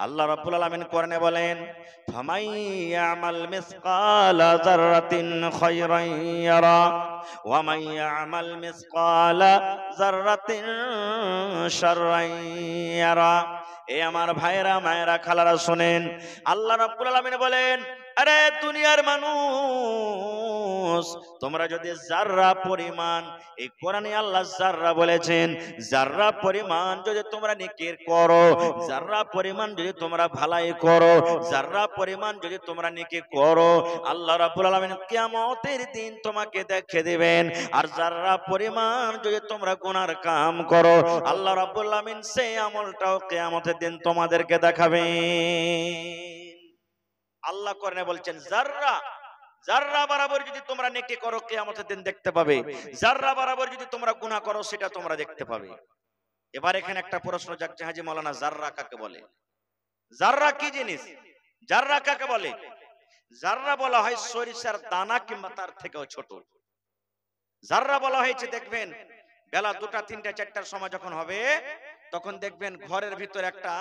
আল্লাহ রাব্বুল আলামিন কোরআনে বলেন, ফামাই ইয়ামাল মিসকালা যাররাতিন খায়রান ইয়ারা ওয়া মান ইয়ামাল মিসকালা যাররাতিন শাররান ইয়ারা। এ আমার ভাইরা মায়েরা খালারা শুনেন, আল্লাহ রাব্বুল আলামিন বলেন, আরে দুনিয়ার মানুষ, তোমরা যদি জাররা পরিমাণ, এই কোরআনে আল্লাহ জাররা বলেছেন, জাররা পরিমাণ যদি তোমরা নেকির করো, জাররা পরিমাণ যদি তোমরা ভালাই করো, জাররা পরিমাণ যদি তোমরা নেকি করো, আল্লাহ রাব্বুল আলামিন কিয়ামতের দিন তোমাকে দেখিয়ে দিবেন। আর জাররা পরিমাণ যদি তোমরা গুনার কাম করো, আল্লাহ রাব্বুল আলামিন সেই আমলটাও কিয়ামতের দিন তোমাদেরকে দেখাবেন। আল্লাহ কোরআনে বলছেন জাররা, জাররা বরাবর যদি তোমরা নেকি করো কিয়ামতের দিন দেখতে পাবে, জাররা বরাবর যদি তোমরা গুনাহ করো সেটা তোমরা দেখতে পাবে। এবার এখানে একটা প্রশ্ন জাগছে, হাজী মাওলানা জাররা কাকে বলে? জাররা কি জিনিস? জাররা কাকে বলে? জাররা বলা হয় সরিষার দানা কিংবা তার থেকেও ছোট। জাররা বলা হয়েছে, দেখবেন বেলা 2টা 3টা 4টার সময় যখন হবে, তখন দেখবেন ঘরের ভিতরে একটা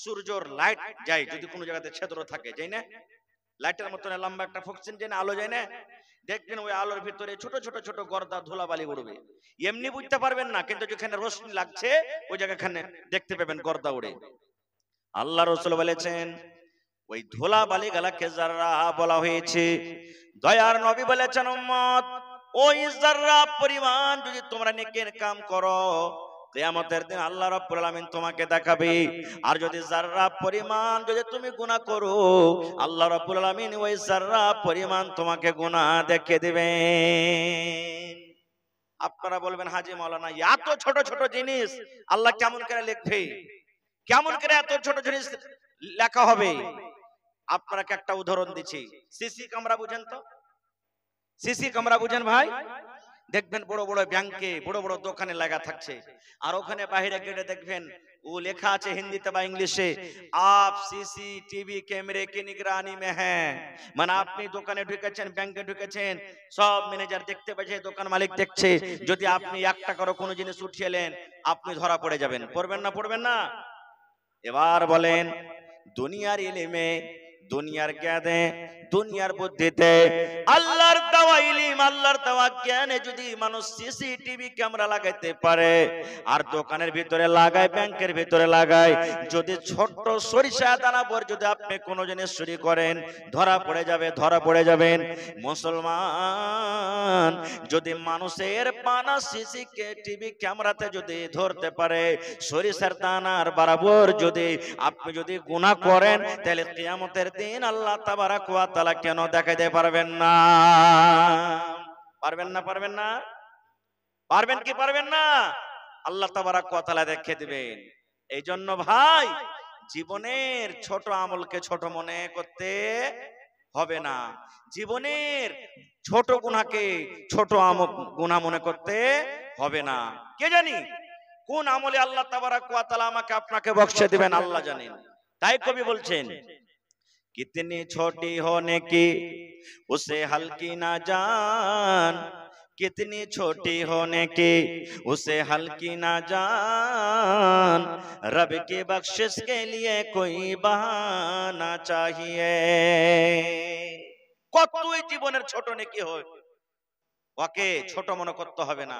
সূর্যর লাইট যায়, যদি কোনো জায়গাতে ছিদ্র থাকে, যাই না, লাইটের মতন লম্বা একটা ফোকসিন যায় না, আলো যায় না, দেখবেন ওই আলোর ভিতরে ছোট ছোট ছোট গর্দা ধুলাবালি উড়বে। এমনি বুঝতে পারবেন না, কিন্তু যেখানে রোশনি লাগছে ওই জায়গাখানে দেখতে পাবেন গর্দা উড়ে। আল্লাহ রাসূল বলেছেন ওই ধুলাবালি গালাকে জাররা বলা হয়েছে। দয়ার নবী বলেছেন, উম্মত, ওই জাররা পরিমাণ যদি তোমরা নেকের কাম করো, কিয়ামতের দিন আল্লাহ রাব্বুল আলামিন তোমাকে দেখাবে। আর যদি জাররা পরিমাণ যদি তুমি গুনাহ করো, আল্লাহ রাব্বুল আলামিন ওই জাররা পরিমাণ তোমাকে গুনাহ দেখিয়ে দিবেন। আপনারা বলবেন, হাজী মাওলানা এত ছোট ছোট জিনিস আল্লাহ কেমন করে লিখবে, কেমন করে এত ছোট জিনিস লেখা হবে? আপনাকে একটা উদাহরণ দিচ্ছি। সিসি ক্যামেরা বুঝেন তো? সিসি ক্যামেরা বুঝেন ভাই? দেখবেন বড় বড় ব্যাংকে বড় বড় দোকানে লাগা থাকছে, আর ওখানে বাইরে গেটে দেখবেন ও লেখা আছে হিন্দিতে বা ইংলিশে, আপ সিসিটিভি ক্যামেরে কি নিগরানি মে হ্যাঁ। মানে আপনি দোকানে ঢুকেছেন, ব্যাংকে ঢুকেছেন, সব ম্যানেজার দেখতে পাচ্ছে, দোকান মালিক দেখছে, যদি আপনি 1 টাকারও কোনো জিনিস উঠিয়েলেন, আপনি ধরা পড়ে যাবেন। পড়বেন না? পড়বেন না? এবার বলেন, দুনিয়ার ইলমে, দুনিয়ার জ্ঞানে, দুনিয়ার বুদ্ধিতে, আল্লাহর দেওয়া ইলম, আল্লাহর দেওয়া জ্ঞানে যদি মানুষ সিসিটিভি ক্যামেরা লাগাইতে পারে, আর দোকানের ভিতরে লাগায়, ব্যাংকের ভিতরে লাগায়, যদি ছোট্ট সরিষা দানা পর যদি আপনি কোনো জিনিস চুরি করেন, ধরা পড়ে যাবে, ধরা পড়ে যাবেন। মুসলমান যদি মানুষের বানা সিসিটিভি ক্যামেরাতে যদি ধরতে পারে, সরিষার দানার বরাবর যদি আপনি যদি গুনাহ করেন, তাহলে কিয়ামতের দিন আল্লাহ তাবারক ওয়া তাআলা কেন দেখাইতে পারবেন না? পারবেন না? পারবেন না? পারবেন কি পারবেন না? আল্লাহ তাবারক ওয়া তাআলা দেখিয়ে দিবেন। এই জন্য ভাই, জীবনের ছোট আমলকে ছোট মনে করতে হবে না, জীবনের ছোট গুনাহকে ছোট গুনাহ মনে করতে হবে না। কে জানি কোন আমলে আল্লাহ তাবারক ওয়া তাআলা আমাকে আপনাকে বখশে দিবেন, আল্লাহ জানেন। তাই কবি বলছেন, कितनी छोटी होने की उसे हल्की ना जान, कितनी छोटी होने की उसे हल्की ना जान, रब की बख्शिश के लिए कोई बहाना चाहिए। কতই জীবনের ছোট নেকি হয়, ওকে ছোট মনে করতে হবে না।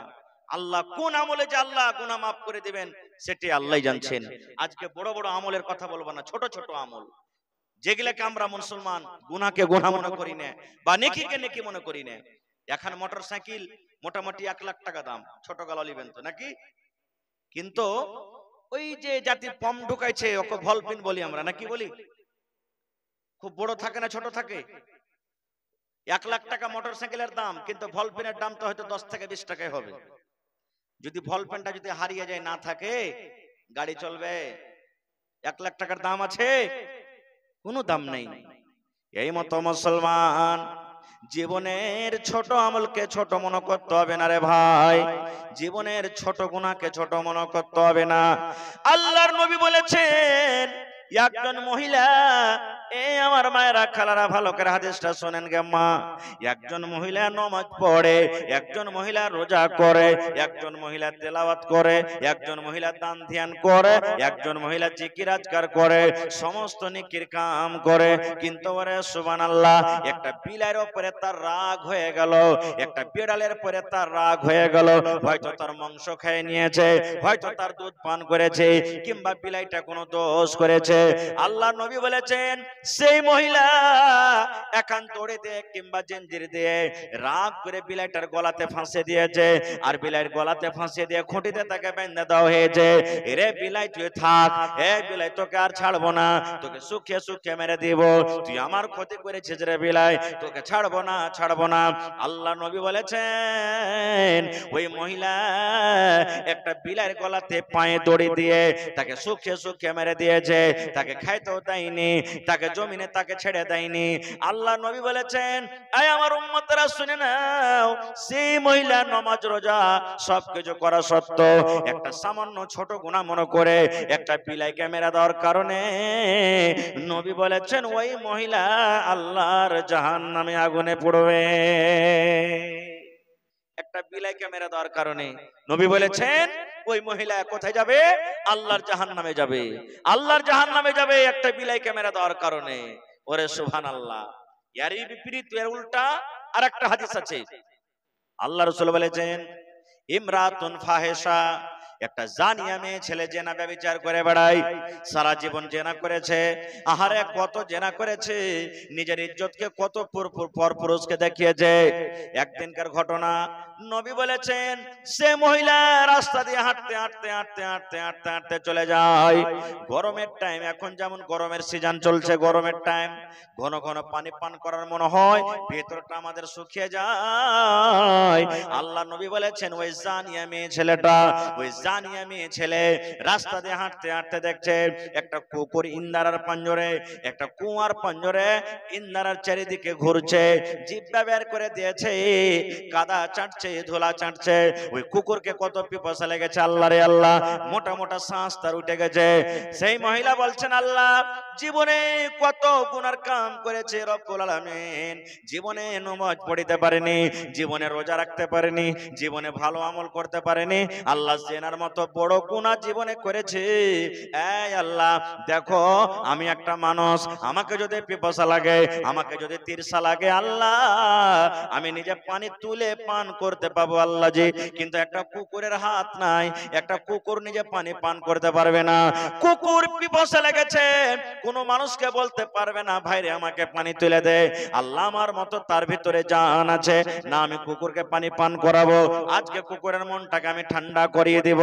আল্লাহ কোন আমলে যে আল্লাহ গুনাহ মাফ করে দিবেন সেটি আল্লাহই জানছেন। আজকে বড় বড় আমলের কথা বলবো না, ছোট ছোট আমল যেগুলাকে আমরা মুসলমান গুনাহকে গুনাহ মনে করি না, বা নেকিকে নেকি মনে করি না। এখন মোটরসাইকেল মোটামুটি 1 লাখ টাকা দাম, ছোট গালা লিবেন তো নাকি? কিন্তু ওই যে জাতি পম ঢুকাইছে, ওকে ভলপিন বলি আমরা, নাকি বলি? খুব বড় থাকে না ছোট থাকে? 1 লাখ টাকা মোটরসাইকেলের দাম, কিন্তু ভলপিনের দাম তো হয়তো 10 থেকে 20 টাকায় হবে। যদি ভলপেনটা যদি হারিয়ে যায়, না থাকে, গাড়ি চলবে? 1 লাখ টাকার দাম আছে? কোনো দাম নেই। এই মতো মুসলমান জীবনের ছোট আমলকে ছোট মনে করতে হবে না রে ভাই, জীবনের ছোট গুনাহকে ছোট মনে করতে হবে না। আল্লাহর নবী বলেছেন, একজন মহিলা, এই আমার মায়েরা খালারা ভালো করে হাদিসটা শোনেন গে মা, একজন মহিলা নামাজ পড়ে, একজন মহিলা রোজা করে, একজন মহিলা তেলাওয়াত করে, একজন মহিলা দান ধ্যান করে, একজন মহিলা জিকির আজকার করে, সমস্ত নেকির কাম করে, কিন্তু ওরে সুবহানাল্লাহ একটা বিলাইয়ের উপরে তার রাগ হয়ে গেল, একটা বিড়ালের পরে তার রাগ হয়ে গেল, হয়তো তার মাংস খেয়ে নিয়েছে, হয়তো তার দুধ পান করেছে, কিংবা বিলাইটা কোনো দোষ করেছে। আল্লাহ নবী বলেছেন সেই মহিলা একান দড়ি দিয়ে কিংবা জঞ্জির দিয়ে রাগ করে বিলাইটার গলাতে ফাঁসে দিয়েছে, আর বিলাইয়ের গলাতে ফাঁসে দিয়ে খুঁটিতে তাকে বেঁধে দেওয়া হয়েছে। রে বিলাই তুই থাক, এ বিলাই তোকে আর ছাড়বো না, তোকে সুখে সুখে মেরে দিব, তুই আমার ক্ষতি করেছিস রে বিলাই, তোকে ছাড়বো না ছাড়বো না। আল্লাহ নবী বলেছেন ওই মহিলা একটা বিলাইয়ের গলাতে পায়ে দড়ি দিয়ে তাকে সুখে সুখে মেরে দিয়েছে, তাকে খাইতেও দেয়নি, তাকে জমিনে তাকে ছেড়ে দেয়নি। আল্লাহ নবী বলেছেন আয় আমার উম্মতরা শুনে নাও, সেই মহিলা নামাজ রোজা সবকিছু করা সত্ত্বেও একটা সামান্য ছোট গুনাহ মনে করে একটা বিলাইকে মেরে দেওয়ার কারণে নবী বলেছেন ওই মহিলা আল্লাহর জাহান্নামে আগুনে পড়বে। একটা বিলাইকে মেরে দেওয়ার কারণে নবী বলেছেন ওই মহিলা কোথায় যাবে? আল্লাহর জাহান্নামে যাবে, আল্লাহর জাহান্নামে যাবে একটা বিলাইকে মেরে দেওয়ার কারণে। ওরে সুবহানাল্লাহ। এরই বিপরীত, এর উল্টা আর একটা হাদিস আছে। আল্লাহ রাসূল বলেছেন ইমরাতুন ফাহিশা, একটা জানিয়া মেয়ে ছেলে জেনা ব্যভিচার করে বেড়ায়, সারা জীবন জেনা করেছে, আহারে কত জেনা করেছে, নিজের ইজ্জতকে কত পরপুরুষকে দেখিয়েছে। একদিনকার ঘটনা, নবী বলেছেন সে মহিলা রাস্তা দিয়ে হাঁটতে হাঁটতে হাঁটতে হাঁটতে হাঁটতে হাঁটতে চলে যায়। গরমের টাইম, এখন যেমন গরমের সিজন চলছে, গরমের টাইম, ঘন ঘন পানি পান করার মনে হয়, ভেতরটা আমাদের শুকিয়ে যায়। আল্লাহ নবী বলেছেন ওই জানিয়া মেয়ে ছেলেটা, ওই জানিয়া মেয়ে ছেলে রাস্তা দিয়ে হাঁটতে হাঁটতে দেখছে একটা কুকুর ইন্দারার পাঞ্জরে, একটা কুয়ার পাঞ্জরে ইন্দারার চারিদিকে ঘুরছে, জিহ্বা বের করে দিয়েছে, কাদা চাটছে, ধুলা চাটছে। ওই কুকুরকে কত পিপাসা লেগেছে, আল্লাহ রে আল্লাহ, মোটা মোটা শ্বাস তার উঠে গেছে। সেই মহিলা বলছেন আল্লাহ জীবনে কত গুনার কাম করেছে রব্বুল আলামিন, জীবনে নামাজ পড়িতে পারেনি, জীবনে রোজা রাখতে পারেনি, জীবনে ভালো আমল করতে পারেনি, আল্লাহ জেনার মতো বড় গুনাহ জীবনে করেছে। এই আল্লাহ দেখো আমি একটা মানুষ, আমাকে যদি পিপাসা লাগে, আমাকে যদি তৃষা লাগে, আল্লাহ আমি নিজে পানি তুলে পান করতে পাবো আল্লাহ জি, কিন্তু একটা কুকুরের হাত নাই, একটা কুকুর নিজে পানি পান করতে পারবে না। কুকুর পিপাসা লেগেছে, কোন মানুষকে বলতে পারবে না ভাইরে আমাকে পানি তুলে দে, আল্লাহ আমার মতো তার ভিতরে জান আছে না, আমি কুকুরকে পানি পান করাবো, আজকে কুকুরের মনটাকে আমি ঠান্ডা করিয়ে দিব।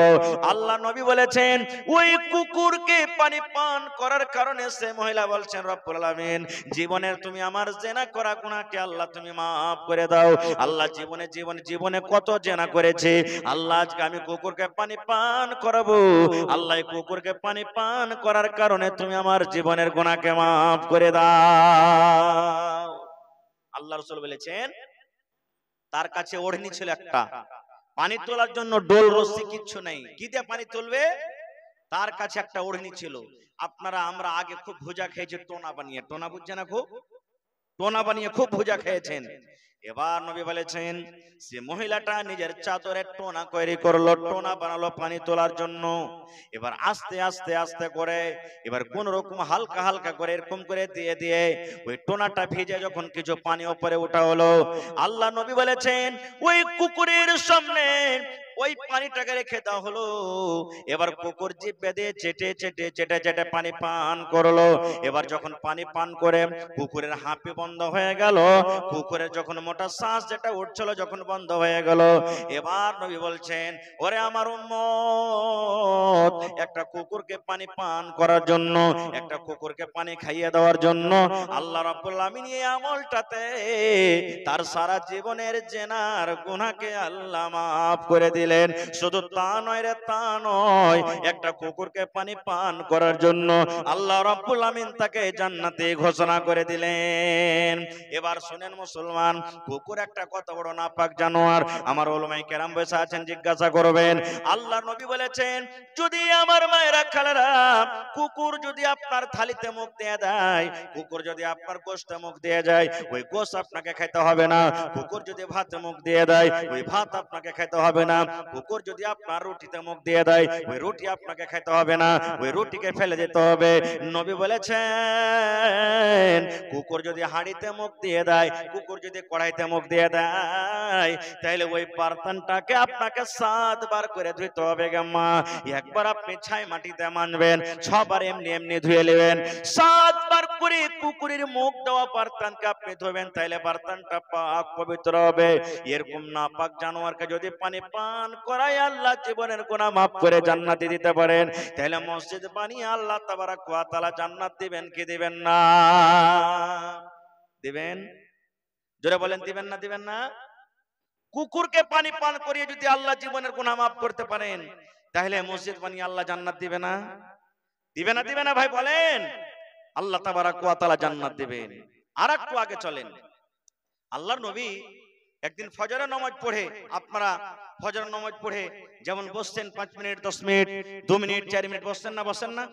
আল্লাহ নবী বলেছেন ওই কুকুরকে পানি পান করার কারণে সে মহিলা বলছেন রব্বুল আলামিন জীবনের তুমি আমার জেনা করা গুনাহকে আল্লাহ তুমি maaf করে দাও। আল্লাহ জীবনে জীবনে জীবনে কত জেনা করেছে, আল্লাহ আজকে আমি কুকুরকে পানি পান করাবো, আল্লাহ কুকুরকে পানি পান করার কারণে তুমি আমার জীবনের গুনাহকে maaf করে দাও। আল্লাহ রাসূল বলেছেন তার কাছে ওড়নি ছিল একটা, পানি তোলার জন্য ডোল রস্সি কিচ্ছু নেই, কি দিয়ে পানি তুলবে? তার কাছে একটা ওড়নি ছিল। আপনারা আমরা আগে খুব ভুজা খেয়েছি টোনা বানিয়ে, টোনা বুঝছেন না, খুব টোনা বানিয়ে খুব ভুজা খেয়েছেন। এবার নবী বলেছেন যে মহিলাটা নিজের চাদরে টোনা তৈরি করলো, টোনা বানালো পানি তোলার জন্য। এবার আস্তে আস্তে আস্তে করে এবার কোন রকম হালকা হালকা করে এরকম করে দিয়ে দিয়ে ওই টোনাটা ভিজে যখন কিছু পানি উপরে ওঠা হলো, আল্লাহ নবী বলেছেন ওই কুকুরের সামনে ওই পানিটাকে রেখে দেওয়া হলো। এবার কুকুর জিহ্বা দিয়ে চেটে চেটে চেটে চেটে পানি পান করলো। এবার যখন পানি পান করে কুকুরের হাঁপি বন্ধ হয়ে গেল, কুকুরের যখন মোটা শ্বাস যেটা উঠছিল যখন বন্ধ হয়ে গেল, এবার নবী বলছেন ওরে আমার উম্মত, একটা কুকুরকে পানি পান করার জন্য, একটা কুকুরকে পানি খাইয়ে দেওয়ার জন্য আল্লাহ রাব্বুল আলামিন এই আমলটাতে তার সারা জীবনের জেনার গুনাহকে আল্লাহ maaf করে দিলেন। দিলেন। শুধু তা নয় রে, তা নয়, একটা কুকুরকে পানি পান করার জন্য আল্লাহ রাব্বুল আমিন তাকে জান্নাতে ঘোষণা করে দিলেন। এবার শুনেন মুসলমান, কুকুর একটা কত বড় নাপাক জানোয়ার। আমার উলামায়ে কেরাম বসে আছেন, জিজ্ঞাসা করবেন। আল্লাহর নবী বলেছেন, যদি আমার মায়েরা খালেরা, কুকুর যদি আপনার থালিতে মুখ দিয়ে দেয়, কুকুর যদি আপনার গোশতে মুখ দিয়ে যায়, ওই গোশত আপনাকে খেতে হবে না। কুকুর যদি ভাতে মুখ দিয়ে দেয়, ওই ভাত আপনাকে খেতে হবে না। কুকুর যদি আপনার রুটিতে মুখ দিয়ে দেয়, ওই রুটি আপনাকে খেতে হবে না, ওই রুটিকে ফেলে দিতে হবে। নবী বলেছেন, কুকুর যদি হাঁড়িতে মুখ দিয়ে দেয়, কুকুর যদি কড়াইতে মুখ দিয়ে দেয়, তাহলে ওই বার্তানটাকে আপনাকে 7 বার করে ধুইতে হবে গাম্মা। একবার আপনি ছাই মাটিতে মানবেন, 6 বার এমনি এমনি ধুয়ে নেবেন। 7 বার করে কুকুরের মুখ দেওয়া বার্তানকে আপনি ধোবেন, তাহলে বার্তানটা পাক পবিত্র হবে। এরকম নাপাক জানোয়ারকে যদি পানি পান করায় আল্লাহ জীবনের গুনাহ মাফ করে জান্নাতে দিতে পারেন, তাহলে মসজিদ বানিয়ে আল্লাহ তাবারাক ওয়া তাআলা জান্নাত দিবেন কি দিবেন না? দিবেন? জোরে বলেন, দিবেন না দিবেন না? কুকুরকে পানি পান করিয়ে যদি আল্লাহ জীবনের গুনাহ মাফ করতে পারেন, তাহলে মসজিদ বানিয়ে আল্লাহ জান্নাত দিবে না? দিবে না দিবে না ভাই বলেন? আল্লাহ তাবারাক ওয়া তাআলা জান্নাত দিবেন। আর একটু আগে চলেন। আল্লাহর নবী একদিন ফজরের নামাজ পড়ে, আপনারা ফজরের নামাজ পড়ে যেমন বসছেন 5 মিনিট 10 মিনিট 2 মিনিট 4 মিনিট বসছেন না, বসেন না?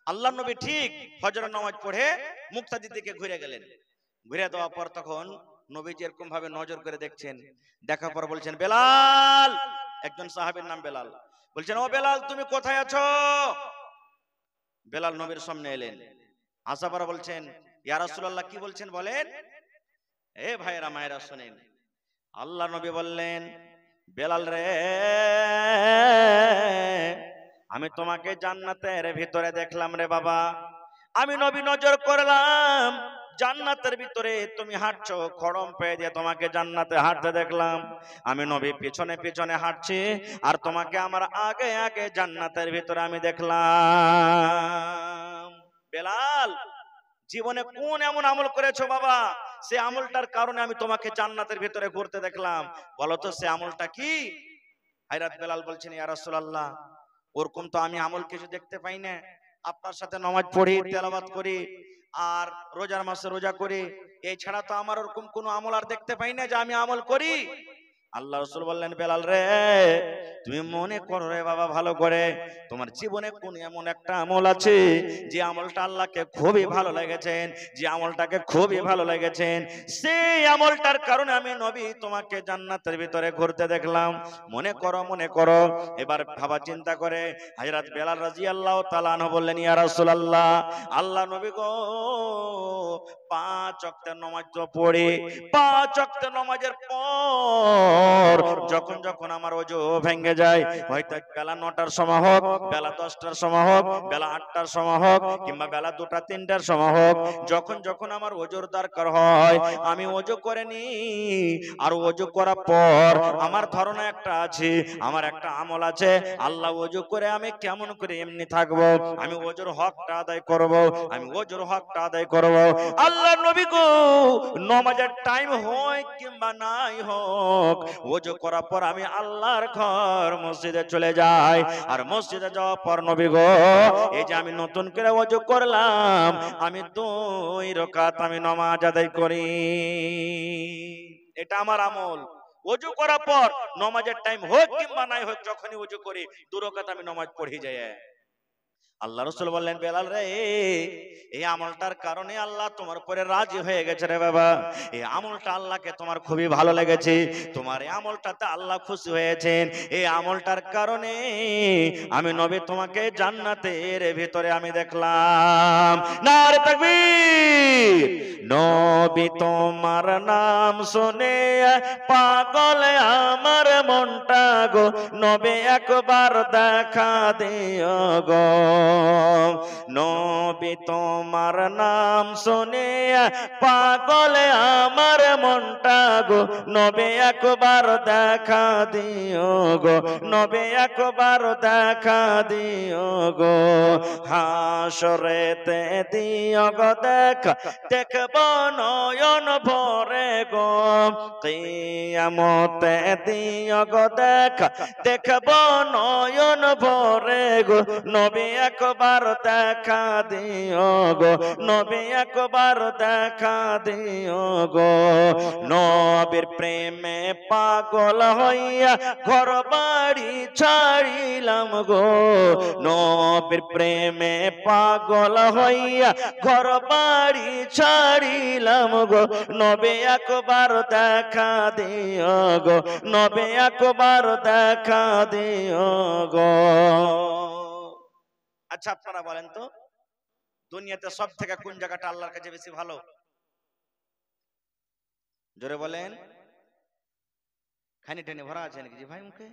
আল্লাহর নবী ঠিক ফজরের নামাজ পড়ে মুক্তাদির দিকে ঘুরে গেলেন। ঘুরে দেওয়ার পর তখন নবীজি এরকম ভাবে নজর করে দেখছেন। দেখার পর বলছেন, বেলাল, একজন সাহাবীর নাম বেলাল, বলছেন, ও বেলাল তুমি কোথায় আছো? বেলাল নবীর সামনে এলেন, আসার পর বলছেন, ইয়া রাসূলুল্লাহ, কি বলছেন বলেন? এ ভাইরা মায়েরা শুনেন। আল্লাহ নবী বললেন, বেলাল রে, আমি তোমাকে জান্নাতের ভিতরে দেখলাম রে বাবা। আমি নবী নজর করলাম, জান্নাতের ভিতরে তুমি হাঁটছো, খড়ম পেয়ে দিয়ে তোমাকে জান্নাতে হাঁটতে দেখলাম। আমি নবী পিছনে পিছনে হাঁটছি, আর তোমাকে আমার আগে আগে জান্নাতের ভিতরে আমি দেখলাম। বেলাল, জীবনে কোন এমন আমল করেছো বাবা, সে আমলটার কারণে আমি তোমাকে জান্নাতের ভিতরে ঘুরতে দেখলাম, বলো তো সে আমলটা কি? হযরত বেলাল বলছেন, ইয়া রাসূলুল্লাহ, ওরকম তো আমি আমল কিছু দেখতে পাই না। আপনার সাথে নামাজ পড়ি, তেলাওয়াত করি, আর রোজার মাসে রোজা করি, এই ছাড়া তো আমার ওরকম কোনো আমল আর দেখতে পাই না যে আমি আমল করি। আল্লাহ রাসূল বললেন, বেলাল রে, তুমি মনে করো রে বাবা ভালো করে, তোমার জীবনে কোন এমন একটা আমল আছে যে আমলটা আল্লাহকে খুবই ভালো লেগেছেন, যে আমলটাকে খুবই ভালো লেগেছেন, সেই আমলটার কারণে আমি নবী তোমাকে জান্নাতের ভিতরে ঘুরতে দেখলাম। মনে করো মনে করো। এবার ভাবা চিন্তা করে হযরত বেলাল রাদিয়াল্লাহু তাআলা আনহু বললেন, ইয়া রাসূলুল্লাহ, আল্লাহ নবী গো, 5 ওয়াক্তের নামাজ তো পড়ি, 5 ওয়াক্তের নামাজের পর যখন যখন আমার ওযু ভেঙে যায়, হয়তো বেলা 9টার সময় হোক, বেলা 10টার সময় হোক, বেলা 8টার সময় হোক, কিংবা বেলা 2টা 3টার সময় হোক, যখন যখন আমার ওযুর দরকার হয়, আমি ওযু করে নি। আর ওযু করার পর আমার ধারণা একটা আছে, আমার একটা আমল আছে, আল্লাহ ওযু করে আমি কেমন করে এমনি থাকবো, আমি ওযুর হকটা আদায় করব, আমি ওযুর হকটা আদায় করব। আল্লাহর নবী গো, নামাজের টাইম হয় কিংবা নাই হোক, ওযু করার পর আমি আল্লাহর ঘর মসজিদে চলে যাই। আর মসজিদে যাওয়ার পর নবী গো, এই যে আমি নতুন করে ওযু করলাম, আমি 2 রাকাত আমি নামাজ আদায় করি। এটা আমার আমল। ওযু করার পর নামাজের টাইম হোক কিংবা নাই হোক, যখনই ওযু করি 2 রাকাত আমি নামাজ পড়ে যাই। আল্লাহ রাসূল বললেন, বেলাল রে, এই আমলটার কারণে আল্লাহ তোমার উপরে রাজি হয়ে গেছে রে বাবা। এই আমলটা আল্লাহকে তোমার খুবই ভালো লেগেছে, তোমার এই আমলটাতে আল্লাহ খুশি হয়েছেন। এই আমলটার কারণে আমি নবী তোমাকে জান্নাতের ভিতরে আমি দেখলাম। নারে তাকবীর! নবী তোমার নাম শুনে পাগল আমার মনটা গো, নবী একবার দেখা দিও গো। নবী তোমার নাম শুনে পাগল আমার মনটা গো, নবী একবার দেখা দিও গো, নবী একবার দেখা দিও গো। হাসরেতে দিও গো দেখা, দেখব নয়ন ভরে গো, কিয়ামতে দিও গো দেখা, দেখব নয়ন ভরে গো, নবী একবার দেখা দিও গো, নবী একবার দেখা দিও গো। নবীর প্রেমে পাগল হইয়া ঘর বাড়ি ছাড়িলাম গো, নবীর প্রেমে পাগল হইয়া ঘর বাড়ি ছাড়িলাম গো, নবী একবার দেখা দিও গো, নবী একবার দেখা দিও গো। আচ্ছা আপনারা বলেন তো, দুনিয়াতে সব থেকে কোন জায়গাটা আল্লাহর কাছে বেশি ভালো? জোরে বলেন। খানি টেনে ভরা আছে নাকি ভাই মুখে?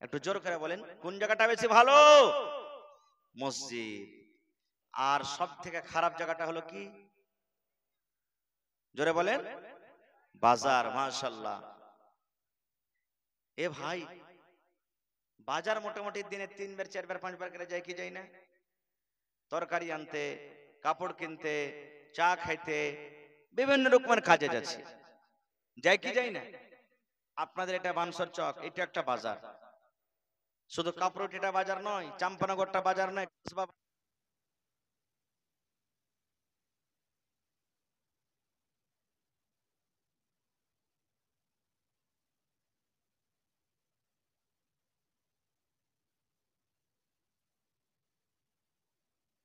একটু জোর করে বলেন, কোন জায়গাটা বেশি ভালো? মসজিদ। আর সব থেকে খারাপ জায়গাটা হলো কি? জোরে বলেন। বাজার। মাশাআল্লাহ। এ ভাই, বাজার মোটামুটি দিনে 3 বার 4 বার 5 বার করে যায় কি যায় না? তরকারি আনতে, কাপড় কিনতে, চা খাইতে, বিভিন্ন রকমের কাজে যাচ্ছে, যায় কি যায় না? আপনাদের এটা বানসর চক, এটা একটা বাজার। শুধু কাপড়টা বাজার নয়, চাম্পানগরটা বাজার নয়,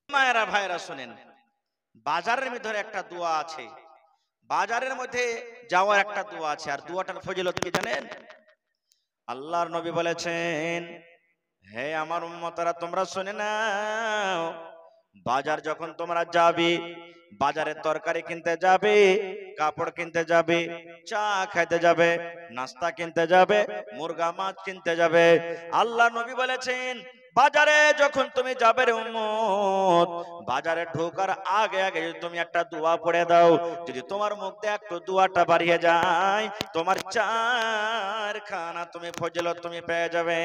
মায়েরা ভাইরা শুনেন, বাজারের ভিতরে একটা দোয়া আছে, বাজারের মধ্যে যাওয়ার একটা দোয়া আছে, আর দোয়াটার ফজিলত কি জানেন? আল্লাহর নবী বলেছেন, হে আমার উম্মতরা তোমরা শুনে নাও, বাজার যখন তোমরা যাবে, বাজারে তরকারি কিনতে যাবে, কাপড় কিনতে যাবে, চা খেতে যাবে, নাস্তা কিনতে যাবে, মুরগা মাছ কিনতে যাবে, আল্লাহ নবী বলেছেন বাজারে যখন তুমি যাবে রে উম্মত, বাজারে ঢোকার আগে আগে যদি তুমি একটা দোয়া পড়ে দাও, যদি তোমার মুখ দিয়ে একটু দোয়াটা বাড়িয়ে যায়, তোমার 4 খানা তুমি ফজিলত তুমি পেয়ে যাবে।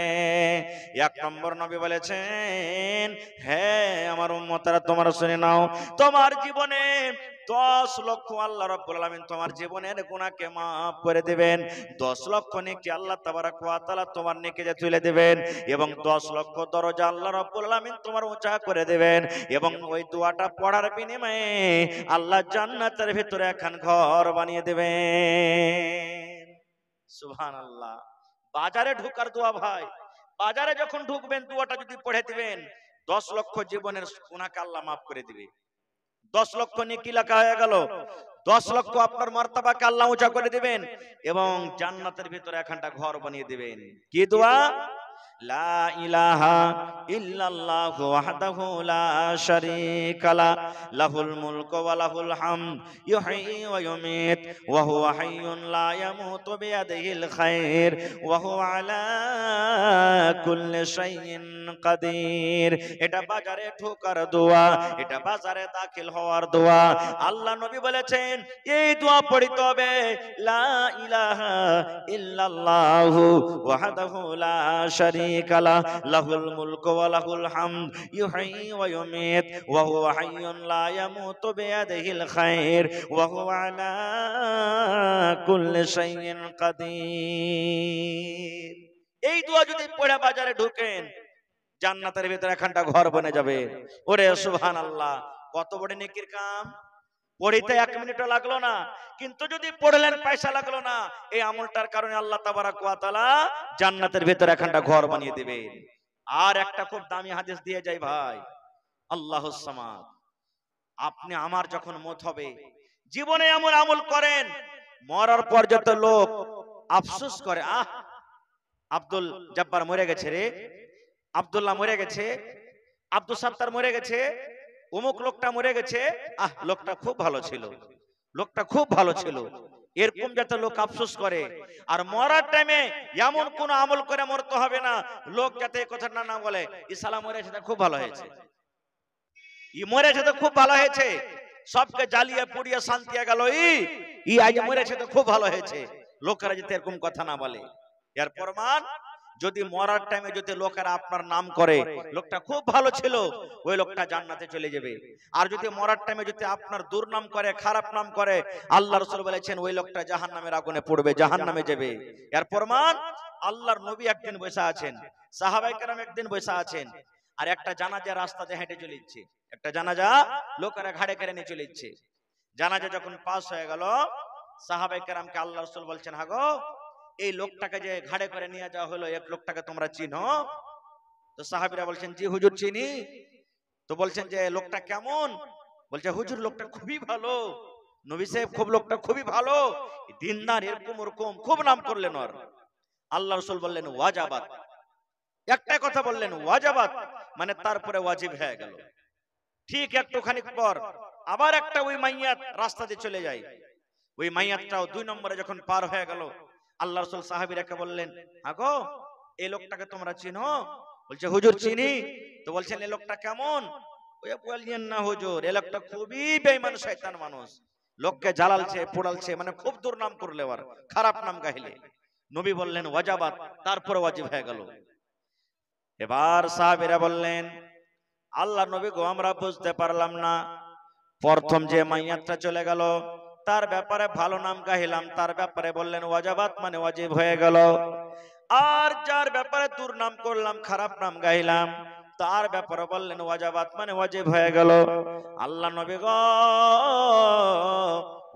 1 নম্বর নবী বলেছেন, হ্যাঁ আমার উম্মতরা তোমরা শুনে নাও, তোমার জীবনে 10 লক্ষ আল্লাহ রাব্বুল আলামিন তোমার জীবনের গুনাহকে maaf করে দিবেন, 10 লক্ষ নেকি আল্লাহ তাবারাক ওয়া তাআলা তোমার নেকিতে তুলে দিবেন, এবং 10 লক্ষ দরজা আল্লাহ রাব্বুল আলামিন তোমার উঁচা করে দিবেন, এবং ওই দোয়াটা পড়ার বিনিময়ে আল্লাহ জান্নাতের ভিতরে একখান ঘর বানিয়ে দিবেন। সুবহানাল্লাহ। বাজারে ঢোকার দোয়া ভাই, বাজারে যখন ঢুকবেন দোয়াটা যদি পড়ে দিবেন, 10 লক্ষ জীবনের গুনাহকে আল্লাহ maaf করে দিবে। 10 লক্ষ নেকি লেখা হয়ে গেল, 10 লক্ষ আপনার মর্তবাকে আল্লাহ উঁচা করে দিবেন, এবং জান্নাতের ভিতরে একখানটা ঘর বানিয়ে দিবেন। কি দোয়া? লা ইলাহা ইল্লাল্লাহু ওয়াহদাহু লা শারীকা লা, লাহুল মুলকু ওয়া লাহুল হামদ, ইউহয়ী ওয়া ইউমীত ওয়া হুয়া হাইয়্যুন লা ইয়ামুতু বিয়াদিহিল খায়র ওয়া হুয়া আলা কুল্লি শাইইন কাদির। এটা বাজারে ঢোকার দোয়া, এটা বাজারে দাখিল হওয়ার দোয়া। আল্লাহ নবী বলেছেন এই দোয়া পড়তে হবে, লা ইলাহা ইল্লাল্লাহু ওয়াহদাহু লা শারীকা লা, লাহুল মুলকু ওয়া লাহুল হামদ, ইউহয়ী ওয়া ইউমীত ওয়া হুয়া হাইয়্যুন লা ইয়ামুতু বিয়াদিহিল খায়র ওয়া হুয়া আলা কুল্লি শাইইন কাদির। এই দোয়া যদি পড়ে বাজারে ঢোকেন, জান্নাতের ভিতরে একখানটা ঘর বনে যাবে। ওরে সুবহানাল্লাহ, কত বড় নেকির কাম! পড়িতে 1 মিনিটও লাগলো না, কিন্তু যদি পড়লেন পয়সা লাগলো না, এই আমলটার কারণে আল্লাহ তাবারাক ওয়া তাআলা জান্নাতের ভিতরে একখানটা ঘর বানিয়ে দিবেন। আর একটা খুব দামি হাদিস দিয়ে যাই ভাই, আল্লাহুস সামাদ। আপনি আমার যখন মত হবে, জীবনে এমন আমল করেন, মরার পর যত লোক আফসোস করে, আব্দুল জব্বার মরে গেছে রে, আব্দুল্লাহ মরে গেছে, আব্দুল সাত্তার মরে গেছে, অমুক লোকটা মরে গেছে, লোকটা খুব ভালো ছিল, লোকটা খুব ভালো ছিল, এরকম যাতে লোক আফসোস করে। আর মরার টাইমে এমন কোন আমল করে মরতে হবে না, লোক যাতে এই কথাটা না বলে ই শালা মরেছে তা খুব ভালো হয়েছে, ই মরেছে তো খুব ভালো হয়েছে, সবকে জ্বালিয়ে পুড়িয়ে শান্তি গেল, ই আজ মরেছে তো খুব ভালো হয়েছে, লোকেরা যাতে এরকম কথা না বলে। এর প্রমাণ যদি মরার টাইমে যদি লোকেরা আপনার নাম করে লোকটা খুব ভালো ছিল, ওই লোকটা জান্নাতে চলে যাবে। আর যদি মরার টাইমে যদি আপনার দুর্নাম করে, খারাপ নাম করে, আল্লাহ রাসূল বলেছেন ওই লোকটা জাহান্নামের আগুনে পড়বে, জাহান্নামে যাবে। এর প্রমাণ আল্লাহর নবী একদিন বসে আছেন, সাহাবায়ে কেরাম একদিন বসে আছেন, আর একটা জানাজা রাস্তাতে হেঁটে চলে যাচ্ছে, একটা জানাজা লোকেরা ঘাড়ে করে নিয়ে চলে যাচ্ছে। জানাজা যখন পাস হয়ে গেল, সাহাবায়ে কেরামকে আল্লাহ রাসূল বলছেন, হাগো এই লোকটাকে যে ঘাড়ে করে নিয়ে যাওয়া হলো, এক লোকটাকে তোমরা চিনো? তো সাহাবীরা বলছেন, জি হুজুর চিনি। তো বলছেন যে লোকটা কেমন? বলছে, হুজুর লোকটা খুবই ভালো, নবী সাহেব খুব লোকটা খুবই ভালো, দিনদার, এরকম ওরকম খুব নাম করলেন ওর। আল্লাহ রাসূল বললেন ওয়াজাবাত, একটা কথা বললেন ওয়াজাবাত, মানে তারপরে ওয়াজিব হয়ে গেল। ঠিক একটুখানি পর আবার একটা ওই মাইয়াত রাস্তা দিয়ে চলে যায়। ওই মাইয়াতটাও 2 নম্বরে যখন পার হয়ে গেল, আল্লাহ রাসূল সাহাবীরাকে বললেন, আগো এই লোকটাকে তোমরা চিনো? বলছে, হুজুর চিনি। তো বলছেন এই লোকটা কেমন? ওই বললেন, না হুজুর এই লোকটা খুবই বেঈমান শয়তান মানুষ, লোককে জ্বালালছে পোড়ালছে, মানে খুব দুর্নাম করলে, আর খারাপ নাম গাইলে। নবী বললেন ওয়াজাবাত, তারপরে ওয়াজিব হয়ে গেল। এবার সাহাবীরা বললেন, আল্লাহ নবী গো আমরা বুঝতে পারলাম না, প্রথম যে মাইয়াতটা চলে গেল তার ব্যাপারে ভালো নাম গাইলাম, তার ব্যাপারে বললেন ওয়াজাবাত মানে ওয়াজিব হয়ে গেল, আর যার ব্যাপারে দুর্নাম করলাম, খারাপ নাম গাইলাম, তার ব্যাপারে বললেন ওয়াজাবাত মানে ওয়াজিব হয়ে গেল। আল্লাহ নবী গো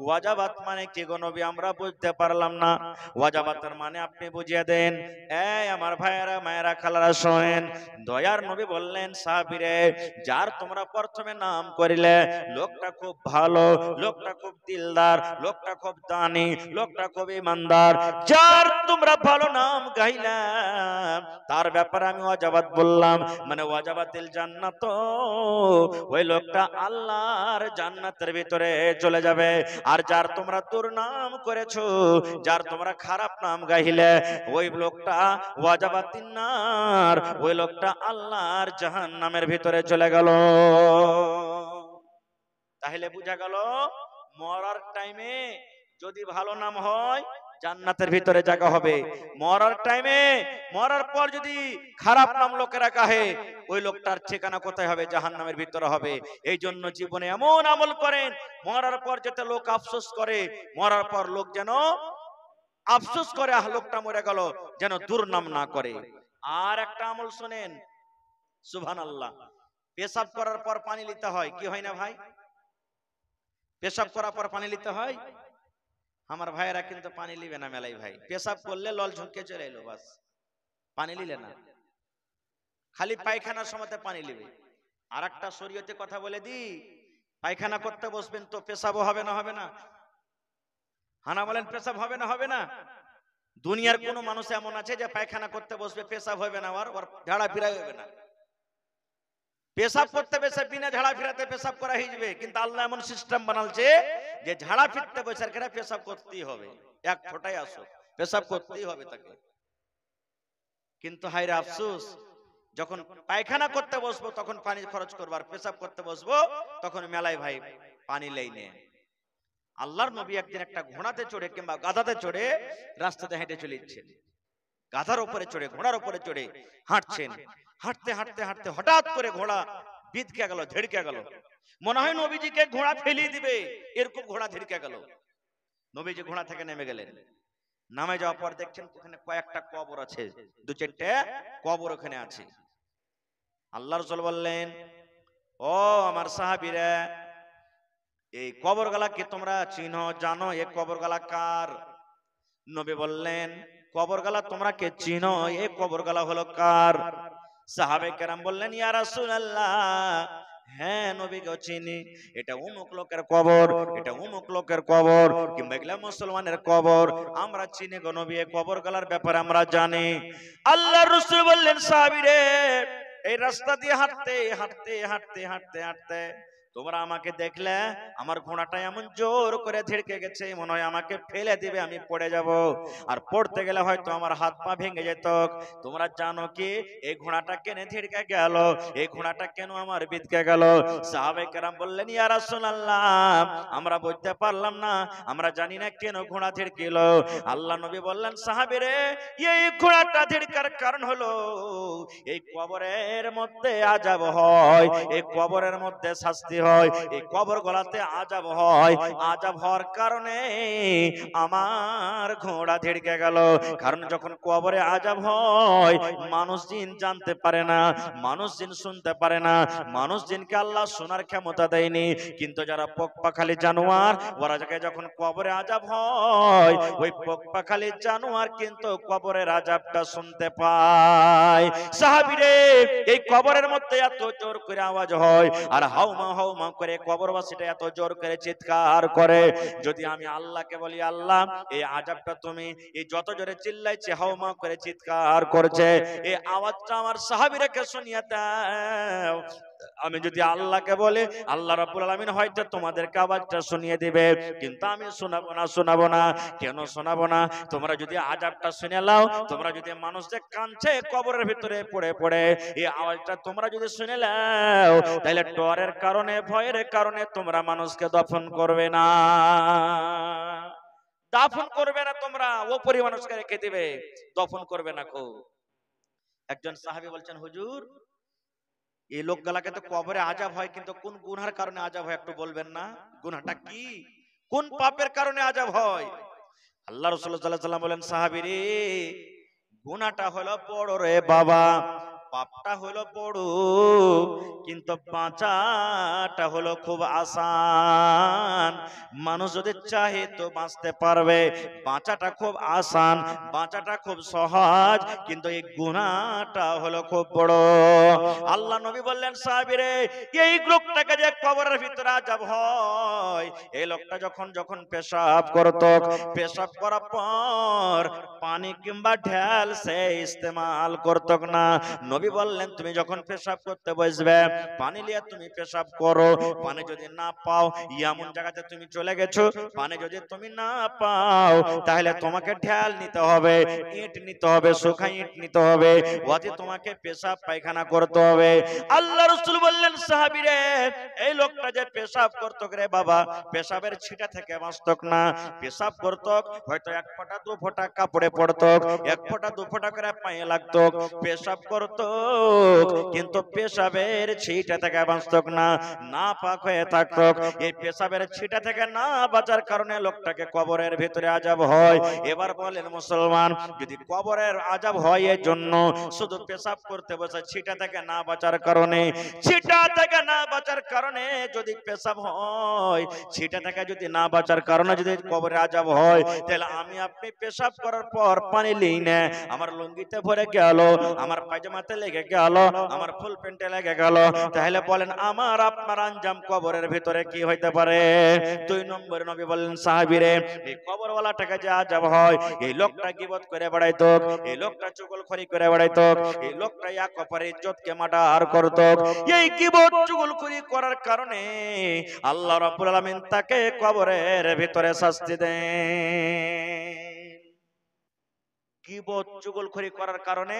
ওয়াজাবাত মানে কি গো নবী, আমরা বুঝতে পারলাম না, ওয়াজাবাতের মানে আপনি বুঝিয়ে দেন। এই আমার ভাইয়েরা মায়েরা খালারা শোনেন, দয়ার নবী বললেন, সাহাবীরে যার তোমরা প্রথমে নাম করিলে লোকটা খুব ভালো, লোকটা খুব দিলদার, লোকটা খুব দানি, লোকটা খুব ইমানদার, যার তোমরা ভালো নাম গাইলাম তার ব্যাপারে আমি ওয়াজাবাত বললাম, মানে ওয়াজাবাতিল জান্নাত, ওই লোকটা আল্লাহর জান্নাতের ভিতরে চলে যাবে। আর যার তোমরা দুর্নাম করেছো, যার তোমরা খারাপ নাম গাইলে, ওই লোকটা ওয়াজাবাতিন নার, ওই লোকটা আল্লাহর জাহান্নামের ভিতরে চলে গেল। তাহলে বুঝা গেল মরার টাইমে যদি ভালো নাম হয় জান্নাতের ভিতরে জায়গা হবে, মরার টাইমে মরার পর যদি খারাপ নাম লোকেরা কাহে, ওই লোকটার ঠিকানা কোথায় হবে? জাহান্নামের ভিতরে হবে। এই জন্য জীবনে এমন আমল করেন মরার পর যাতে লোক আফসোস করে, মরার পর লোক যেন আফসোস করে লোকটা মরে গেল, যেন দুর্নাম না করে। আর একটা আমল শোনেন, সুবহানাল্লাহ, পেশাব করার পর পানি নিতে হয়, কি হয় না ভাই? পেশাব করার পর পানি নিতে হয়। আমার ভাইয়েরা কিন্তু পানি লিবে না মেলাই ভাই, পেশাব করলে লল ঝুঁকে চলে এলো, বাস পানি লিলে না, খালি পায়খানার সময়তে পানি লিবে। আর একটা শরীয়তে কথা বলে দি, পায়খানা করতে বসবেন তো পেশাবও হবে না? হবে না? হানা বলেন পেশাব হবে না? হবে না? দুনিয়ার কোন মানুষ এমন আছে যে পায়খানা করতে বসবে পেশাব হবে না, আর ঝাড়া ফিরা হবে না? পেশাব করতে বসে বিনা ঝাড়া ফিরাতে পেশাব করা হয়ে যাবে, কিন্তু আল্লাহ এমন সিস্টেম বানালছে যে ঝাড়া ফিরতে বসে পেশাব করতেই হবে, এক ফোঁটাই আসো পেশাব করতেই হবে তাকে। কিন্তু হায়রে আফসোস, যখন পায়খানা করতে বসবো তখন পানি খরচ করবো, আর পেশাব করতে বসবো তখন মেলায় ভাই পানি লেই নে। আল্লাহর নবী একদিন একটা ঘোড়াতে চড়ে কিংবা গাধাতে চড়ে রাস্তাতে হেঁটে চলে যাচ্ছেন, গাধার উপরে চড়ে ঘোড়ার উপরে চড়ে হাঁটছেন, হাঁটতে হাঁটতে হাঁটতে হঠাৎ করে ঘোড়া বিদকে গেল, ধেড়কে গেল, মনে হয় নবীজিকে ঘোড়া ফেলিয়ে দিবে, এরকম ঘোড়া ধেড়কে গেল। নবীজি ঘোড়া থেকে নেমে গেলেন, নামে যাওয়ার পর দেখছেন ওখানে কয়েকটা কবর আছে, 2-4টে কবর ওখানে আছে। আল্লাহ রাসূল বললেন, ও আমার সাহাবীরা, এই কবরগুলাকে তোমরা চিনো জানো? এই কবরগুলা কার? নবী বললেন, কবরগুলা তোমরা কে চিনো? এই কবরগুলা হলো কার? সাহাবায়ে কেরাম বললেন, ইয়া রাসূলুল্লাহ, হ্যাঁ নবী গো চিনি, এটা অমুক লোকের কবর, এটা অমুক লোকের কবর, কিংবা এগুলা মুসলমানের কবর, আমরা চিনি গো নবী, এই কবরগুলার ব্যাপারে আমরা জানি। আল্লাহর রাসূল বললেন, সাহাবীরে এই রাস্তা দিয়ে হাঁটতে হাঁটতে হাঁটতে হাঁটতে হাঁটতে তোমরা আমাকে দেখলে আমার ঘোড়াটা এমন জোর করে ধিড়কে গেছে, মনে হয় আমাকে ফেলে দিবে, আমি পড়ে যাব, আর পড়তে গেলে হয়তো আমার হাত পা ভেঙে যেত। তোমরা জানো কি এই ঘোড়াটা কেন ধিড়কে গেল, এই ঘোড়াটা কেন আমার বিদকে গেল? সাহাবায়ে কেরাম বললেন, ইয়া রাসূলুল্লাহ, আমরা বুঝতে পারলাম না, আমরা জানি না কেন ঘোড়া ধিড়কিল। আল্লাহ নবী বললেন, সাহাবীরে, এই ঘোড়াটা ধিড়কার কারণ হলো এই কবরের মধ্যে আযাব হয়, এই কবরের মধ্যে শাস্তি হয়, এই কবর গলাতে আযাব হয়, আযাব হওয়ার কারণে আমার ঘোড়া ধিড়কে গেল। কারণ যখন কবরে আযাব হয়, মানুষ জিন জানতে পারে না, মানুষ জিন শুনতে পারে না, মানুষ জিনকে আল্লাহ শোনার ক্ষমতা দেয়নি। কিন্তু যারা পোকপাখালি জানোয়ার, ওরা যখন কবরে আযাব হয়, ওই পোকপাখালি জানোয়ার কিন্তু কবরের আযাবটা শুনতে পায়। সাহাবীরে, এই কবরের মধ্যে এত জোর করে আওয়াজ হয়, আর হাউমা হাউমা করে কবরবাসীটা এত জোর করে চিৎকার করে, যদি আমি আল্লাহকে বলি, আল্লাহ এই আযাবটা তুমি, এই যত জোরে চিল্লাইছে হাউমা করে চিৎকার করছে, এই আওয়াজটা আমার সাহাবীরাকে শুনিয়ে দাও। আমি যদি আল্লাহকে বলি, আল্লাহ রাব্বুল আলামিন হয়তো তোমাদেরকে আওয়াজটা শুনিয়ে দিবে, কিন্তু আমি শোনাবো না। কেন শোনাবো না? তোমরা যদি আযাবটা শুনে নাও, তোমরা যদি মানুষদের কাঁদছে কবরের ভিতরে পড়ে পড়ে, এই আওয়াজটা তোমরা যদি শুনে নাও, তাহলে ডরের কারণে, ভয়ের কারণে তোমরা মানুষকে দফন করবে না, দাফন করবে না, তোমরা ওপরি মানুষকে রেখে দিবে, দফন করবে না। একজন সাহাবী বলছেন, হুজুর, এই লোকগুলাকে তো কবরে আযাব হয়, কিন্তু কোন গুনার কারণে আযাব হয় একটু বলবেন না? গুনাহটা কি, কোন পাপের কারণে আযাব হয়? আল্লাহ রাসূল সাল্লাল্লাহু আলাইহি ওয়াসাল্লাম বলেন, সাহাবীরে, গুনাহটা হলো বড় রে বাবা, পাপটা হলো বড়, কিন্তু বাঁচাটা হলো খুব আসান। মানুষ যদি চাহে তো বাঁচতে পারবে, বাঁচাটা খুব আসান, বাঁচাটা খুব সহজ, কিন্তু এই গুনাহটা হলো খুব বড়। আল্লাহ নবী বললেন, সাহাবীরে, এই লোকটাকে যে কবরের ভিতরে আযাব হয়, এই লোকটা যখন পেশাব করত, পেশাব করার পর পানি কিংবা ঢেল সে ইস্তেমাল করত না। নবী বললেন, তুমি যখন পেশাব করতে বসবে, পানি নিয়ে তুমি পেশাব করো, পানি যদি না পাও, এমন জায়গাতে তুমি চলে গেছো, পানি যদি তুমি না পাও, তাহলে তোমাকে ঢেল নিতে হবে, ইট নিতে হবে, শুকনা ইট নিতে হবে, ওতে তোমাকে পেশাব পায়খানা করতে হবে। আল্লাহ রাসূল বললেন, সাহাবীরে, এই লোকটা যে পেশাব করত রে বাবা, পেশাবের ছিটা থেকে বাঁচত না, পেশাব করত হয়তো এক ফোঁটা দু ফোঁটা কাপড়ে পড়ত, এক ফোঁটা দু ফোঁটা করে পায়ে লাগতো, পেশাব করত, কিন্তু পেশাবের ছিটা থেকে বাঁচত না, না পাক হয়ে থাকত। এই পেশাবের ছিটা থেকে না বাঁচার কারণে লোকটাকে কবরের ভিতরে আযাব হয়। এবার বলেন মুসলমান, যদি কবরের আযাব হয় এর জন্য শুধু পেশাব করতে বসে, ছিটা থেকে না বাঁচার কারণে, ছিটা থেকে না বাঁচার কারণে যদি পেশাব হয়, ছিটা থেকে যদি না বাঁচার কারণে যদি কবরে আযাব হয়, তাহলে আমি আপনি পেশাব করার পর পানি লিই না, আমার লুঙ্গিতে ভরে গেল, আমার পায়জামাতে লেগে গেল, আমার ফুল প্যান্টে লেগে গেল, তাহলে বলেন আমার আপনার আঞ্জাম কবরের ভিতরে কি হইতে পারে? 2 নম্বরে নবী বললেন, সাহাবীরে, এই কবরওয়ালাটাকে যে আযাব হয়, এই লোকটা গীবত করে বেড়াইতো, এই লোকটা চুগলখড়ি করে বেড়াইতো, এই লোকটা এক অপরের ইজ্জতকে মার্ডার করত, এই গীবত চুগলখড়ি করার কারণে আল্লাহ রাব্বুল আলামিন তাকে কবরের ভিতরে শাস্তি দেন। গীবত চুগলখড়ি করার কারণে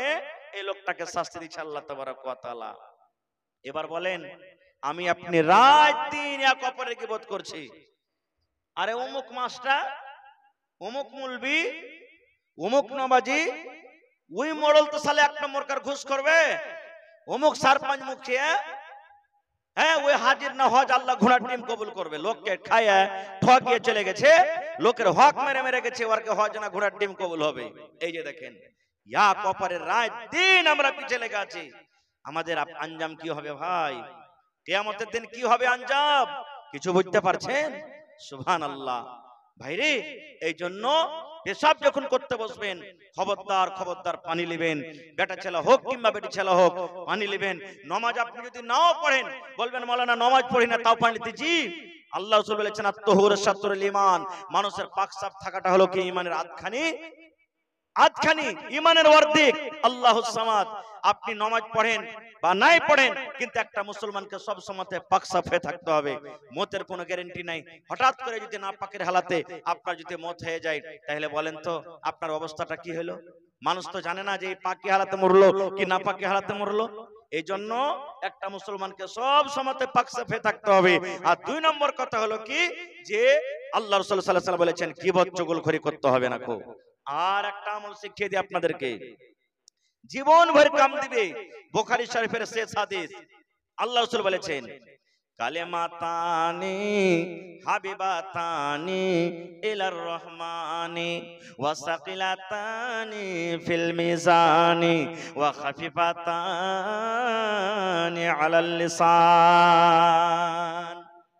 এই লোকটাকে শাস্তি দিচ্ছে আল্লাহ তাবারক ওয়া তাআলা। এবার বলেন, আমি আপনি রাত দিন এক অপরের গীবত করছি, আরে অমুক মাস্টার, অমুক মুলবি, অমুক নবাজি, ওই মডেল তো সালে 1 নম্বর কার ঘুষ করবে, অমুক সারপঞ্চ মুখিয়া, হ্যাঁ ওই হাজির না হজ আল্লাহ ঘোড়ার ডিম কবুল করবে। লোককে খায়া ঠকিয়ে চলে গেছে, লোকের হক মেরে মেরে গেছে, ওরকে হজ না ঘোড়ার ডিম কবুল হবে। এই যে দেখেন, ইয়া কপারের রাত দিন আমরা পিছিয়ে লেগে আছি, আমাদের আঞ্জাম কি হবে ভাই? কিয়ামতের দিন কি হবে আঞ্জাম? কিছু বুঝতে পারছেন? সুবহানাল্লাহ। ভাইরে, এই জন্য পেশাব যখন করতে বসবেন, খবরদার খবরদার পানি নেবেন, বেটা ছেলে হোক কিংবা বেটি ছেলে হোক, পানি নেবেন। নামাজ আপনি যদি নাও পড়েন, বলবেন মাওলানা নামাজ পড়ি না তাও পানি দিচ্ছি, আল্লাহ রাসূল বলেছেন আত-তাহুর শাতরুল ঈমান, মানুষের পাক সাফ থাকাটা হলো কি ঈমানের আধখানি আধখানি ইমানের অর্ধেক আল্লাহুস সামাদ। আপনি নামাজ পড়েন বা নাই পড়েন, কিন্তু একটা মুসলমানকে সব সময়তে পাক সাফ হয়ে থাকতে হবে। মতের কোনো গ্যারান্টি নাই। হঠাৎ করে যদি না পাকের হালাতে আপনার যদি মত হয়ে যায়, তাহলে বলেন তো আপনার অবস্থাটা কি হলো? মানুষ তো জানে না যে পাকি হালাতে মরলো কি না পাকি হালাতে মরলো। এই জন্য একটা মুসলমানকে সব সময়তে পাক সাফ হয়ে থাকতে হবে। আর 2 নম্বর কথা হলো কি, যে আল্লাহ রাসূল সাল্লাল্লাহু আলাইহি ওয়াসাল্লাম বলেছেন গীবত চুগলখড়ি করতে হবে না কো। আর একটা আমল শিখিয়ে দিই আপনাদেরকে, জীবন ভর কাম দিবে। বুখারী শরীফের শেষ হাদিস, আল্লাহ রাসূল বলেছেন কালেমাতানি হাবিবাতানি ইলার রহমানি ওয়া সাকিলাতানি ফিল মিজানি ওয়া খাফিফাতানি আলাল লিসান।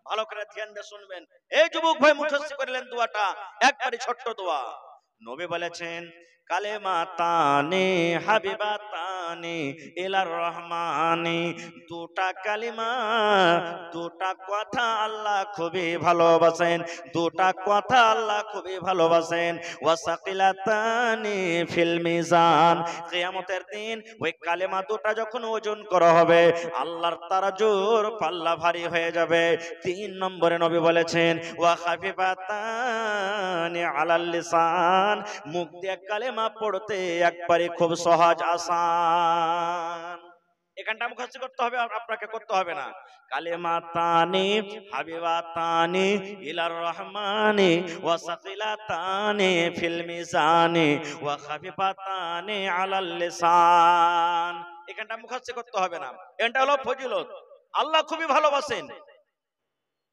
ভালো করে ধ্যান দিয়ে শুনবেন। এই যুবক ভাই মুখস্থ করলেন দোয়াটা, একবারই ছোট্ট দোয়া। নবী বলেছেন কালেমাতানি হাবিবাতানি ইলার রহমানি, দুটা কালিমা, দুটা কথা আল্লাহ খুবই ভালোবাসেন, দুটা কথা আল্লাহ খুবই ভালোবাসেন। ওয়াসাকিলাতানি ফিল মিজান, কিয়ামতের দিন ওই কালেমা দুটা যখন ওজন করা হবে, আল্লাহর তারাজুর পাল্লা ভারী হয়ে যাবে। 3 নম্বরে নবী বলেছেন ওয়া খাফিফাতানি আলাল লিসান, মুখ দিয়ে কালেমা পড়তে একবারে খুব সহজ আসান। এখানটা মুখস্থ করতে হবে, আপনাকে করতে হবে না। কালেমাতানি হাবিবাতানি ইলার রহমানি ওয়া সাকিলাতানি ফিল মিজানি ওয়া খাফিফাতানি আলাল লিসান। এখানটা মুখস্থ করতে হবে না। এটা হলো ফজিলত, আল্লাহ খুবই ভালোবাসেন।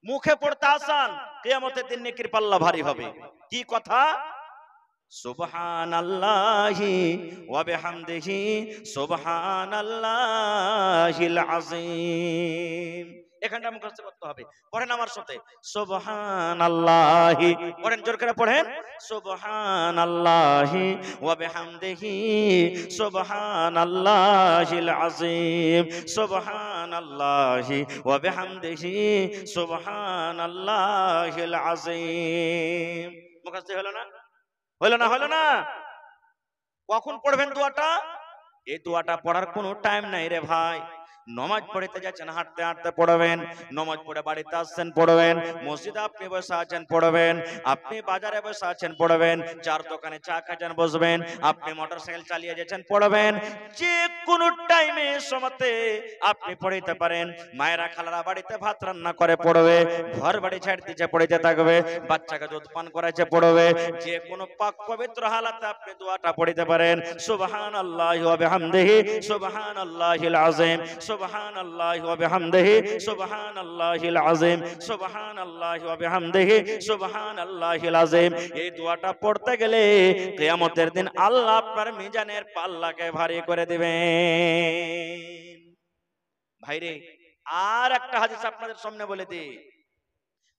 মুখে পড়তে আসান, কিয়ামতের দিন নেকির পাল্লা ভারী হবে। কি কথা? সুবহানাল্লাহি ওয়া বিহামদিহি সুবহানাল্লাহিল আযীম। এখানটা মুখস্থ করতে হবে। পড়েন আমার সাথে, সুবহানাল্লাহি, পড়েন জোর করে পড়েন, সুবহানাল্লাহি ওয়া বিহামদিহি সুবহানাল্লাহিল আযীম, সুবহানাল্লাহি ওয়া বিহামদিহি সুবহানাল্লাহিল আযীম। মুখস্থ হলো না? হলো না? হলো না? কখন পড়বেন দোয়াটা? এই দোয়াটা পড়ার কোনো টাইম নাই রে ভাই। নামাজ পড়তে যাচ্ছেন হাঁটতে হাঁটতে পড়বেন, নামাজ পড়ে বাড়িতে আসছেন পড়বেন, মসজিদে আপনি বসে আছেন পড়বেন, আপনি বাজারে বসে আছেন পড়বেন, চার দোকানে চা খাচ্ছেন বসবেন, আপনি মোটরসাইকেল চালিয়ে যাচ্ছেন পড়বেন। যে কোনো টাইমে সময়তে আপনি পড়তে পারেন। মায়েরা খালারা বাড়িতে ভাত রান্না করে পড়বে, ঘর বাড়ি ছেড়ে দিচ্ছে পড়তে থাকবে, বাচ্চাকে দুধ পান করাইছে পড়বে। যে কোনো পাক পবিত্র হালাতে আপনি দোয়াটা পড়তে পারেন। সুবহানাল্লাহি ওয়া বিহামদিহি সুবহানাল্লাহিল আযীম, সুবহানাল্লাহি ওয়া বিহামদিহি সুবহানাল্লাহিল আযীম, সুবহানাল্লাহি ওয়া বিহামদিহি সুবহানাল্লাহিল আযীম। এই দোয়াটা পড়তে গেলে কিয়ামতের দিন আল্লাহ আপনার মিজানের পাল্লাকে ভারী করে দিবেন। ভাইরে, আর একটা হাদিস আপনাদের সামনে বলে দিই।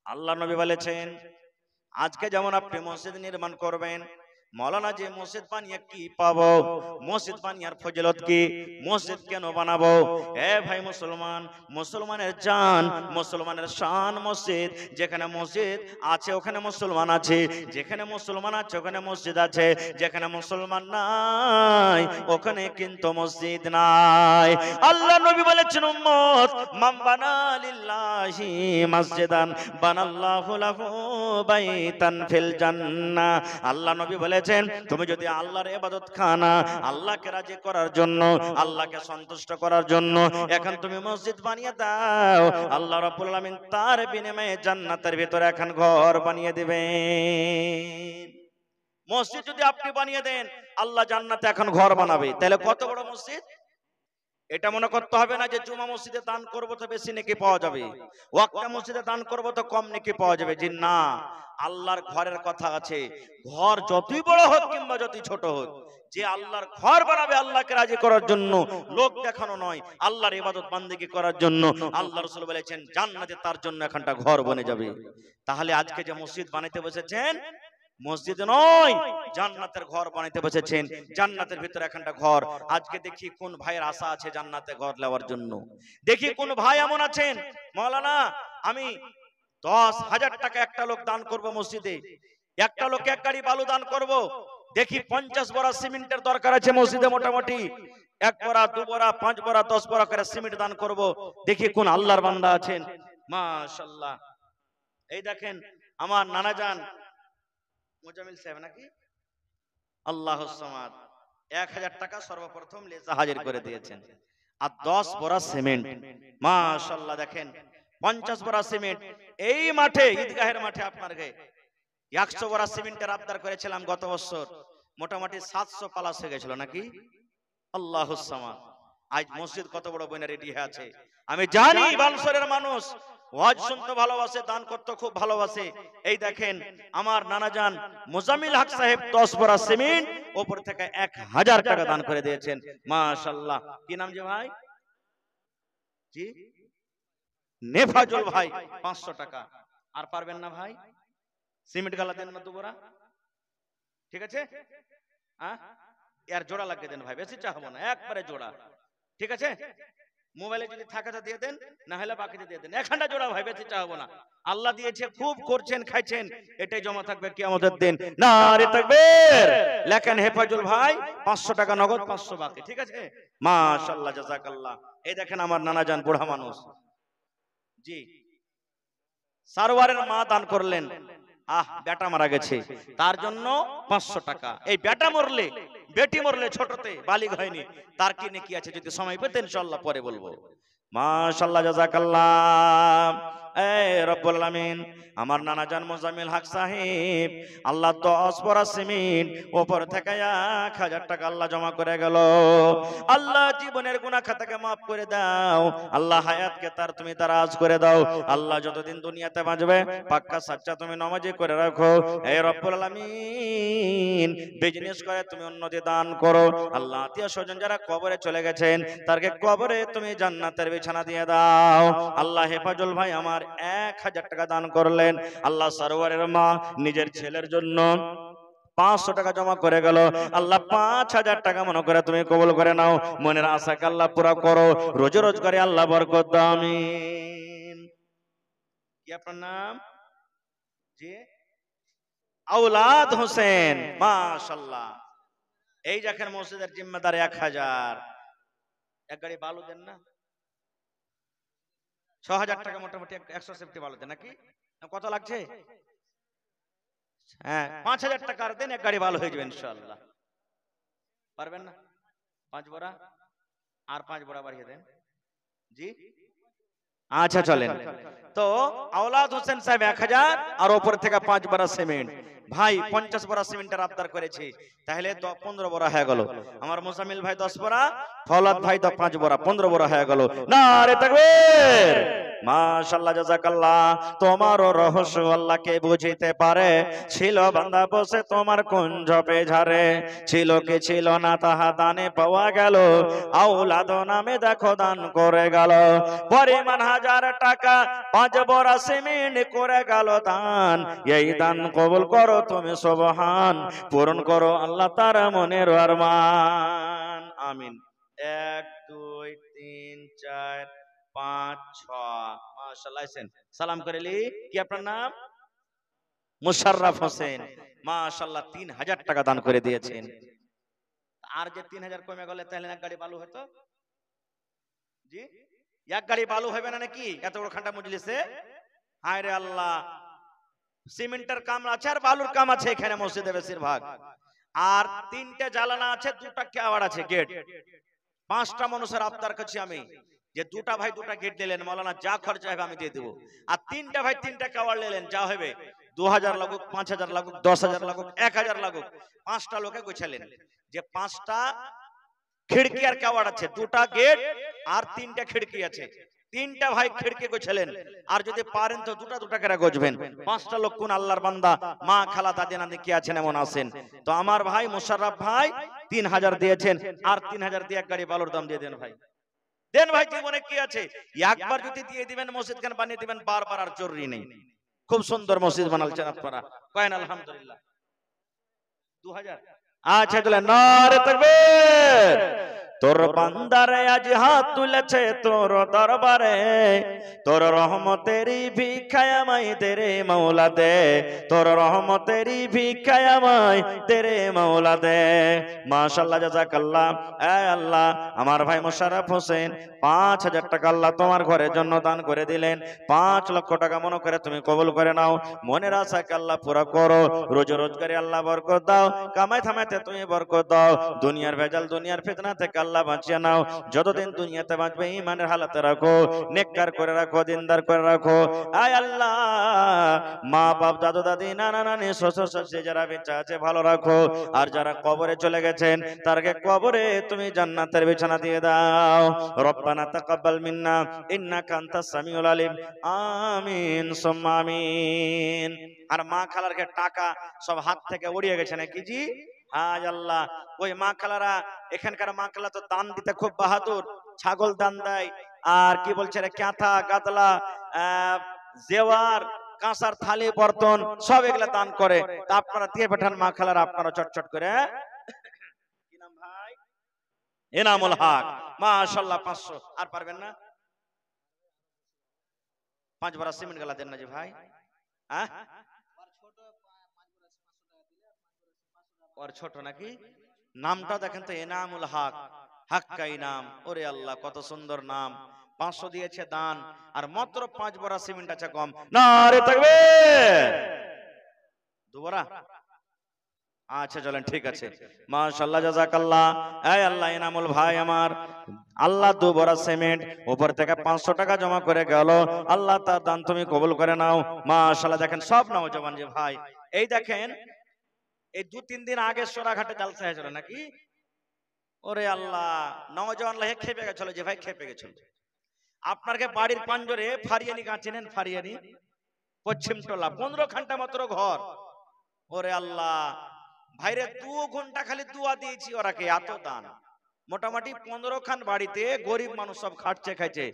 আল্লাহ নবী বলেছেন আজকে যেমন আপনি মসজিদ নির্মাণ করবেন, মৌলানা যে মসজিদ বানিয়ে কি পাবো, মসজিদ বানিয়ার ফজিলত কি, মসজিদ কেন বানাবো? এ ভাই মুসলমান, মুসলমানের জান, মুসলমানের শান মসজিদ। যেখানে মসজিদ আছে ওখানে মুসলমান আছে, যেখানে মুসলমান আছে ওখানে মসজিদ আছে, যেখানে মুসলমান নাই ওখানে কিন্তু মসজিদ নাই। আল্লাহ নবী বলেছেন উম্মত মান বানা লিল্লাহি মসজিদান বানাল্লাহু লাহু বাইতান ফিল জান্নাহ। আল্লাহ নবী বলেছেন তুমি যদি আল্লাহর ইবাদত খানা, আল্লাহকে রাজি করার জন্য, আল্লাহকে সন্তুষ্ট করার জন্য এখন তুমি মসজিদ বানিয়ে দাও, আল্লাহ রাব্বুল আলামিন তার বিনিময়ে জান্নাতের ভিতরে এখন ঘর বানিয়ে দিবেন। মসজিদ যদি আপনি বানিয়ে দেন, আল্লাহ জান্নাতে এখন ঘর বানাবে। তাহলে কত বড় মসজিদ! এটা মনে করতে হবে না যে জুমা মসজিদে দান করব তো বেশি নেকি পাওয়া যাবে, ওয়াক্তা মসজিদে দান করব তো কম নেকি পাওয়া যাবে। জি না, আল্লাহর ঘরের কথা আছে। ঘর যতই বড় হোক কিংবা যতই ছোট হোক, যে আল্লাহর ঘর বানাবে আল্লাহকে রাজি করার জন্য, লোক দেখানো নয়, আল্লাহর ইবাদত বান্দেগি করার জন্য, আল্লাহ রাসূল বলেছেন জান্নাতে তার জন্য এখানটা ঘর বনে যাবে। তাহলে আজকে যে মসজিদ বানাইতে বসেছেন, মসজিদ নয় জান্নাতের ঘর বানাইতে বসেছেন। জান্নাতের ভিতরে এখানটা ঘর। আজকে দেখি কোন ভাইয়ের আশা আছে জান্নাতে ঘর নেওয়ার জন্য। দেখি কোন ভাই এমন আছেন, মাওলানা আমি 10,000 টাকা একটা লোক দান করব মসজিদে, একটা লোক এক গাড়ি বালু দান করব, দেখি 50 বড়া সিমেন্টের দরকার আছে মসজিদে, মোটামুটি 1 বড়া 2 বড়া 5 বড়া 10 বড়া করে সিমেন্ট দান করব। দেখি কোন আল্লাহর বান্দা আছেন। মাশাআল্লাহ, এই দেখেন আমার নানা জান মুজামিল সাহেব নাকি, আল্লাহুস সামাদ, 1000 টাকা সর্বপ্রথম লেজা হাজির করে দিয়েছেন, আর 10 বড়া সিমেন্ট। মাশাআল্লাহ, দেখেন 50 বড়া সিমেন্ট এই মাঠে, ঈদগাহের মাঠে আপনার গায়ে 100 বড়া সিমেন্টের আবদার করেছিলাম গত বছর, মোটামুটি 700 প্লাস হয়ে গেছিল নাকি। আল্লাহুস সামাদ, আজ মসজিদ কত বড় বইনা রেডি হয়ে আছে। আমি জানি বালসরের মানুষ ওয়াজ শুনতে ভালোবাসে, দান করতে খুব ভালোবাসে। এই দেখেন আমার নানা জান মুজাম্মিল হক সাহেব 10 বড়া সিমেন্ট উপর থেকে 1000 টাকা দান করে দিয়েছেন। মাশাআল্লাহ, কি নাম যে ভাই? জি নেফাজুল ভাই 500 টাকা। আর পারবেন না ভাই? সিমেন্ট গালা দেন না 2 বড়া, ঠিক আছে? এর জোড়া লাগিয়ে দেন ভাই, বেশি চাহবো না, একবারে জোড়া, ঠিক আছে? মোবাইলে যদি থাকে তো দিয়ে দেন, না হলে বাকিতে দিয়ে দেন, একখানা জোড়া ভাই, বেশি চাহবো না। আল্লাহ দিয়েছে, খুব করছেন, খাইছেন, এটাই জমা থাকবে কিয়ামতের দিন। নারে তাকবীর। লেখেন হেফাজুল ভাই 500 টাকা নগদ, 500 বাকি, ঠিক আছে? মাশাআল্লাহ, জাযাকাল্লাহ। এই দেখেন আমার নানা জান বুড়া মানুষ, জি সারওয়ারের মা দান করলেন, বেটা মারা গেছে, তার জন্য 500 টাকা। এই বেটা মরলে, বেটি মরলে ছোটতে বালিগ হয়নি, তার কি নেকি আছে, যদি সময় পেতেন ইনশাআল্লাহ পরে বলবো। মাশাআল্লাহ, জাযাকাল্লাহ। এই রব্বুল আলামিন আমার নানা জান মুজাম্মিল হক সাহেব আল্লাহ 10 বড়া সিমেন্ট উপর থেকে 1000 টাকা আল্লাহ জমা করে গেল। আল্লাহ জীবনের গুনাহ খাতাকে maaf করে দাও, আল্লাহ হায়াতকে তার তুমি দারাজ করে দাও, আল্লাহ যতদিন দুনিয়াতে বাঁচবে পাক্কা সাচ্চা তুমি নামাজি করে রাখো। এই রব্বুল আলামিন বিজনেস করে তুমি উন্নতি দান করো। আল্লাহ আত্মীয় স্বজন যারা কবরে চলে গেছেন তারকে কবরে তুমি জান্নাতের বিছানা দিয়ে দাও। আল্লাহ হেফাজুল ভাই আমার 1000 টাকা দান করলেন, আল্লাহ সরওয়ারের মা নিজের ছেলের জন্য 500 টাকা জমা করে গেল, আল্লাহ 5000 টাকা মনে করে তুমি কবুল করে নাও, মনের আশাকে আল্লাহ পুরা করো, রোজে রোজগারে আল্লাহ বরকত দাও, আমিন। কি আপনার নাম? জি আওলাদ হোসেন, মাশাআল্লাহ। এই দেখেন মসজিদের জিম্মেদার 1000, এক গাড়ি বালু দেন না, 6000 টাকা মোটামুটি 100 সেফটি বালু দেন নাকি, কত লাগছে? হ্যাঁ 5000 টাকা দেন, এক গাড়ি বালু হয়ে যাবে ইনশাআল্লাহ। পারবেন না? 5 বড়া আর 5 বড়া বাড়িয়ে দেন, জি আচ্ছা চলেন। তো আওলাদ হোসেন সাহেব 1000 আর উপর থেকে 5 বড়া সিমেন্ট। ভাই 50 বড়া সিমেন্টের আবদার করেছি, তাহলে 15 বড়া হয়ে গেল। আমার মুজাম্মিল ভাই 10 বড়া, ফৌলাদ ভাই 5 বড়া, 15 বড়া হয়ে গেল। নারে তাকবীর, মাশাআল্লাহ, জাযাকাল্লাহ। তোমারও রহস্য আল্লাহকে বুঝিতে পারে, ছিল বান্দা বসে তোমার কুঞ্জ পেঝারে, ছিল কি ছিল না তাহা দানে পাওয়া গেল, আওলাদ নামে দেখো দান করে গেল, পরিমাণ 1000 টাকা 5 বড়া সিমেন্ট করে গেল দান। এই দান কবুল করো তুমি সুবহান, পূরণ করো আল্লাহ তার মনের আরমান, আমিন। 1 2 3 4 5 6, মাশাআল্লাহ। সালাম করেলি, কি আপনার নাম? মুশাররফ হোসেন, মাশাআল্লাহ 3000 টাকা দান করে দিয়েছেন। আর যে 3000 কমে গেলে তাহলে এক গাড়ি বালু হতো, জি এক গাড়ি বালু হবে না নাকি এত বড় খান্ডা মজলিসে? হায় রে আল্লাহ, সিমেন্টের কাম আছে আর বালুর কাম আছে এখানে মসজিদে বেশিরভাগ, আর 3টে জানালা আছে, 2টা কেওয়াড় আছে, গেট। 5টা মানুষের আবদার করছি আমি যে 2টা ভাই 2টা গেট দিলেন, মাওলানা যা খরচা হবে আমি দিয়ে দেবো। আর 3টা ভাই 3টা কেওয়াড় নিলেন, যা হবে 2000 লাগুক, 5000 লাগুক, 10000 লাগুক, 1000 লাগুক, 5টা লোকে গোছালেন যে 5টা খিড়কি আর কেওয়াড় আছে, 2টা গেট আর 3টা খিড়কি আছে। 3টা ভাই খিড়কি গোছালেন, আর যদি পারেন তো 2টা 2টা করে গোছবেন। 5টা লোক কোন আল্লাহর বান্দা, মা খালা দাদি নানি কি আছেন এমন আছেন। তো আমার ভাই মুশাররফ ভাই 3000 দিয়েছেন, আর 3000 দিয়ে এক গাড়ি বালুর দাম দিয়ে দেন ভাই, দেন ভাই। জীবনে কি আছে, একবার যদি দিয়ে দিবেন মসজিদ খান বানিয়ে দিবেন, বারবার আর জরুরি নেই। খুব সুন্দর মসজিদ বানালছেন আপনারা, কয়েন আলহামদুলিল্লাহ। 2000, আচ্ছা চলে, নারে তাকবীর। তোর বান্দারে আজ হাত তুলেছে তোর দরবারে, তোর রহমতেরই ভিক্ষায় আমায় দে রে মাওলা দে, তোর রহমতেরই ভিক্ষায় আমায় দে রে মাওলা দে। মাশাআল্লাহ, জাযাকাল্লাহ। এ আল্লাহ, আমার ভাই মোশাররফ হোসেন 5000 টাকা আল্লাহ তোমার ঘরের জন্য দান করে দিলেন। 5 লক্ষ টাকা মনে করে তুমি কবুল করে নাও। মনের আশাকে আল্লাহ পুরা করো, রোজ রোজগারে আল্লাহ বরকত দাও, কামাই থামাইতে তুমি বরকত দাও, দুনিয়ার ভেজাল দুনিয়ার ফিতনা থেকে আল্লাহ বাঁচিয়ে নাও। যতদিন দুনিয়াতে বাঁচবে ঈমানের হালাতে রাখো, নেককার করে রাখো, দিনদার করে রাখো। আয় আল্লাহ, মা বাপ দাদু দাদি নানা নানি শ্বশুর শাশুড়ি যারা বেঁচে আছে ভালো রাখো, আর যারা কবরে চলে গেছেন তারকে কবরে তুমি জান্নাতের বিছানা দিয়ে দাও। রব্বানা তাকাব্বাল মিন্না ইন্নাকা আনতাস সামিউল আলিম। আমিন সুম্মা আমিন। আর মা খালারকে টাকা সব হাত থেকে উড়িয়ে গেছে নাকি জি? আজ আল্লাহ, ওই মা খালারা, এখানকার মা খালা তো দান দিতে খুব বাহাদুর, ছাগল দান দেয়, আর কি বলছে রে, কাঁথা গাদলা জেওয়ার কাঁসার থালি বর্তন সব এগুলা দান করে। তা আপনারা দিয়ে পাঠান মা খালারা, আপনারা চটচট করে। কি নাম ভাই? এনামুল হক। মাশাআল্লাহ, 500। আর পারবেন না? 5 বড়া সিমেন্ট গালা দেন না জি ভাই। হ্যাঁ, ওর ছোট নাকি? নামটা দেখেন তো, এনামুল হক, হাক্কা ইনাম। ওরে আল্লাহ, কত সুন্দর নাম। 500 দিয়েছে দান, আর মাত্র 5 বড়া সিমেন্ট আছে কম। নারে তাকবীর। 2 বড়া? আচ্ছা চলেন, ঠিক আছে। মাশাআল্লাহ, জাযাকাল্লাহ। এই আল্লাহ, এনামুল ভাই আমার, আল্লাহ 2 বড়া সিমেন্ট উপর থেকে 500 টাকা জমা করে গেল। আল্লাহ তার দান তুমি কবুল করে নাও। মাশাআল্লাহ, দেখেন সব নওজওয়ান যে ভাই, এই দেখেন এই 2-3 দিন আগে সোরাঘাটে জালসা হয়েছিল নাকি? ওরে আল্লাহ, নওজওয়ান লাহে খেপে গেছিল যে ভাই, খেপে গেছিল। আপনারকে বাড়ির পাঞ্জরে ফারিয়ানি গাঁ চিনেন? ফারিয়ানি পশ্চিম টোলা, 15 ঘন্টা মাত্র ঘর। ওরে আল্লাহ ভাইরে, 2 ঘন্টা খালি দোয়া দিয়েছি ওরাকে, এত দান। মোটামুটি 15 খান বাড়িতে গরিব মানুষ সব খাটছে খাইছে,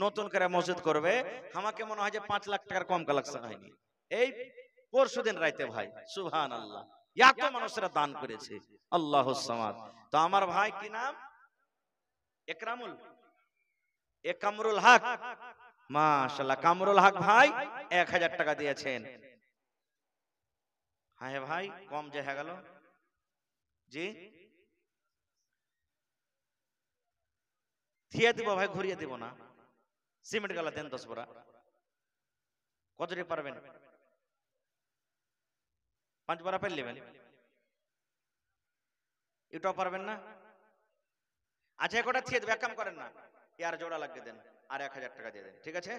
নতুন করে মসজিদ করবে। আমাকে মনে হয় যে 5 লাখ টাকার কম কালেকশন হয়নি এই পরশুদিন রাইতে ভাই। সুবহানাল্লাহ, এত মানুষেরা দান করেছে। আল্লাহুস সামাদ। তো আমার ভাই কি নাম? কামরুল হক। মাশাআল্লাহ, কামরুল হক ভাই 1000 টাকা দিয়েছেন। হ্যাঁ ভাই, কম যে হয়ে গেল জি, থিয়ে দিব ভাই, ঘুরিয়ে দিব না। সিমেন্ট গালা দেন 10 বড়া। কত রে পারবেন? 5 বড়া পেলে নেবেন, এটাও পারবেন না? আচ্ছা, একটা থিয়ে দেব, এক কাম করেন না, ইয়ার জোড়া লাগিয়ে দেন, আর 1000 টাকা দিয়ে দেন, ঠিক আছে?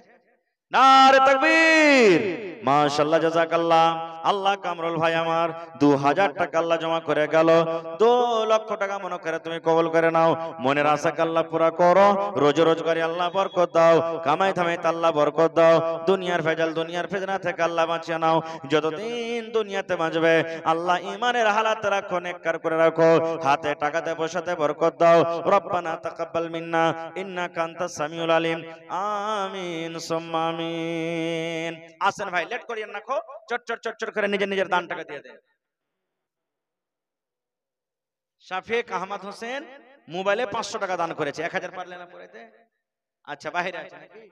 নারে তাকবীর। মাশাআল্লাহ, জাযাকাল্লাহ। আল্লাহ কামরুল ভাই আমার 2000 টাকা আল্লাহ জমা করে গেল। 2 লক্ষ টাকা মনে করে তুমি কবুল করে নাও। মনের আশাকে আল্লাহ পুরা করো, রোজ রোজগারে আল্লাহ বরকত দাও, কামাই থামাইতে আল্লাহ বরকত দাও, দুনিয়ার ভেজাল দুনিয়ার ফিতনা থেকে আল্লাহ বাঁচিয়ে নাও। যতদিন দুনিয়াতে বাঁচবে আল্লাহ ঈমানের হালাত রাখো, নেককার করে রাখো, হাতে টাকাতে পয়সাতে বরকত দাও। রব্বানা তাকাব্বাল মিন্না ইন্নাকা আনতাস সামিউল আলিম। আমিন সুম্মা আমিন। আসেন ভাই, লেট করিয়েন না, চট করে নিজের নিজের দান টাকা দিয়ে দেন। শাফিক আহমদ হোসেন মোবাইলে 500 টাকা দান করেছে। 1000 পারলে না পড়াইতে? আচ্ছা, বাইরে আছে নাকি?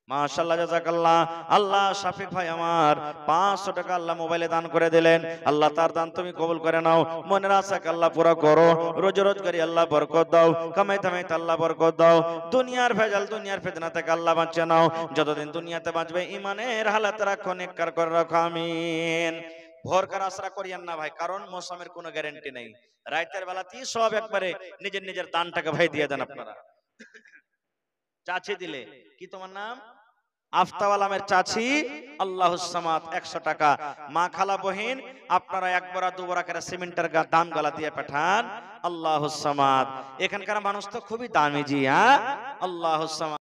মাশাআল্লাহ, জাযাকাল্লাহ। আল্লাহ শাফিক ভাই আমার 500 টাকা আল্লাহ মোবাইলে দান করে দিলেন। আল্লাহ তার দান তুমি কবুল করে নাও। মনের আশাকে আল্লাহ পুরা করো, রোজ রোজগারি আল্লাহ বরকত দাও, কামাই থামাইতে আল্লাহ বরকত দাও, দুনিয়ার ভেজাল দুনিয়ার ফিতনা থেকে আল্লাহ বাঁচিয়ে নাও। যতদিন দুনিয়াতে বাঁচবে ঈমানের হালাত রাখো, নেককার করে রাখো। আমিন। ভোরকার আশরা করিয়েন না ভাই, কারণ মৌসুমের কোনো গ্যারান্টি নেই। রাতের বেলাতেই সব একবারে নিজের নিজের দানটাকে ভাই দিয়ে দেন আপনারা। চাচি দিলে কি তোমার নাম? আফতাব আলমের চাচি, আল্লাহুস সামাদ 100 টাকা। মা খালা বহিন আপনারা 1 বড়া 2 বড়া করে সিমেন্টের দাম গালা দিয়ে পাঠান। আল্লাহুস সামাদ। এখানকার মানুষ তো খুবই দামি জি। হ্যাঁ, আল্লাহুস সামাদ।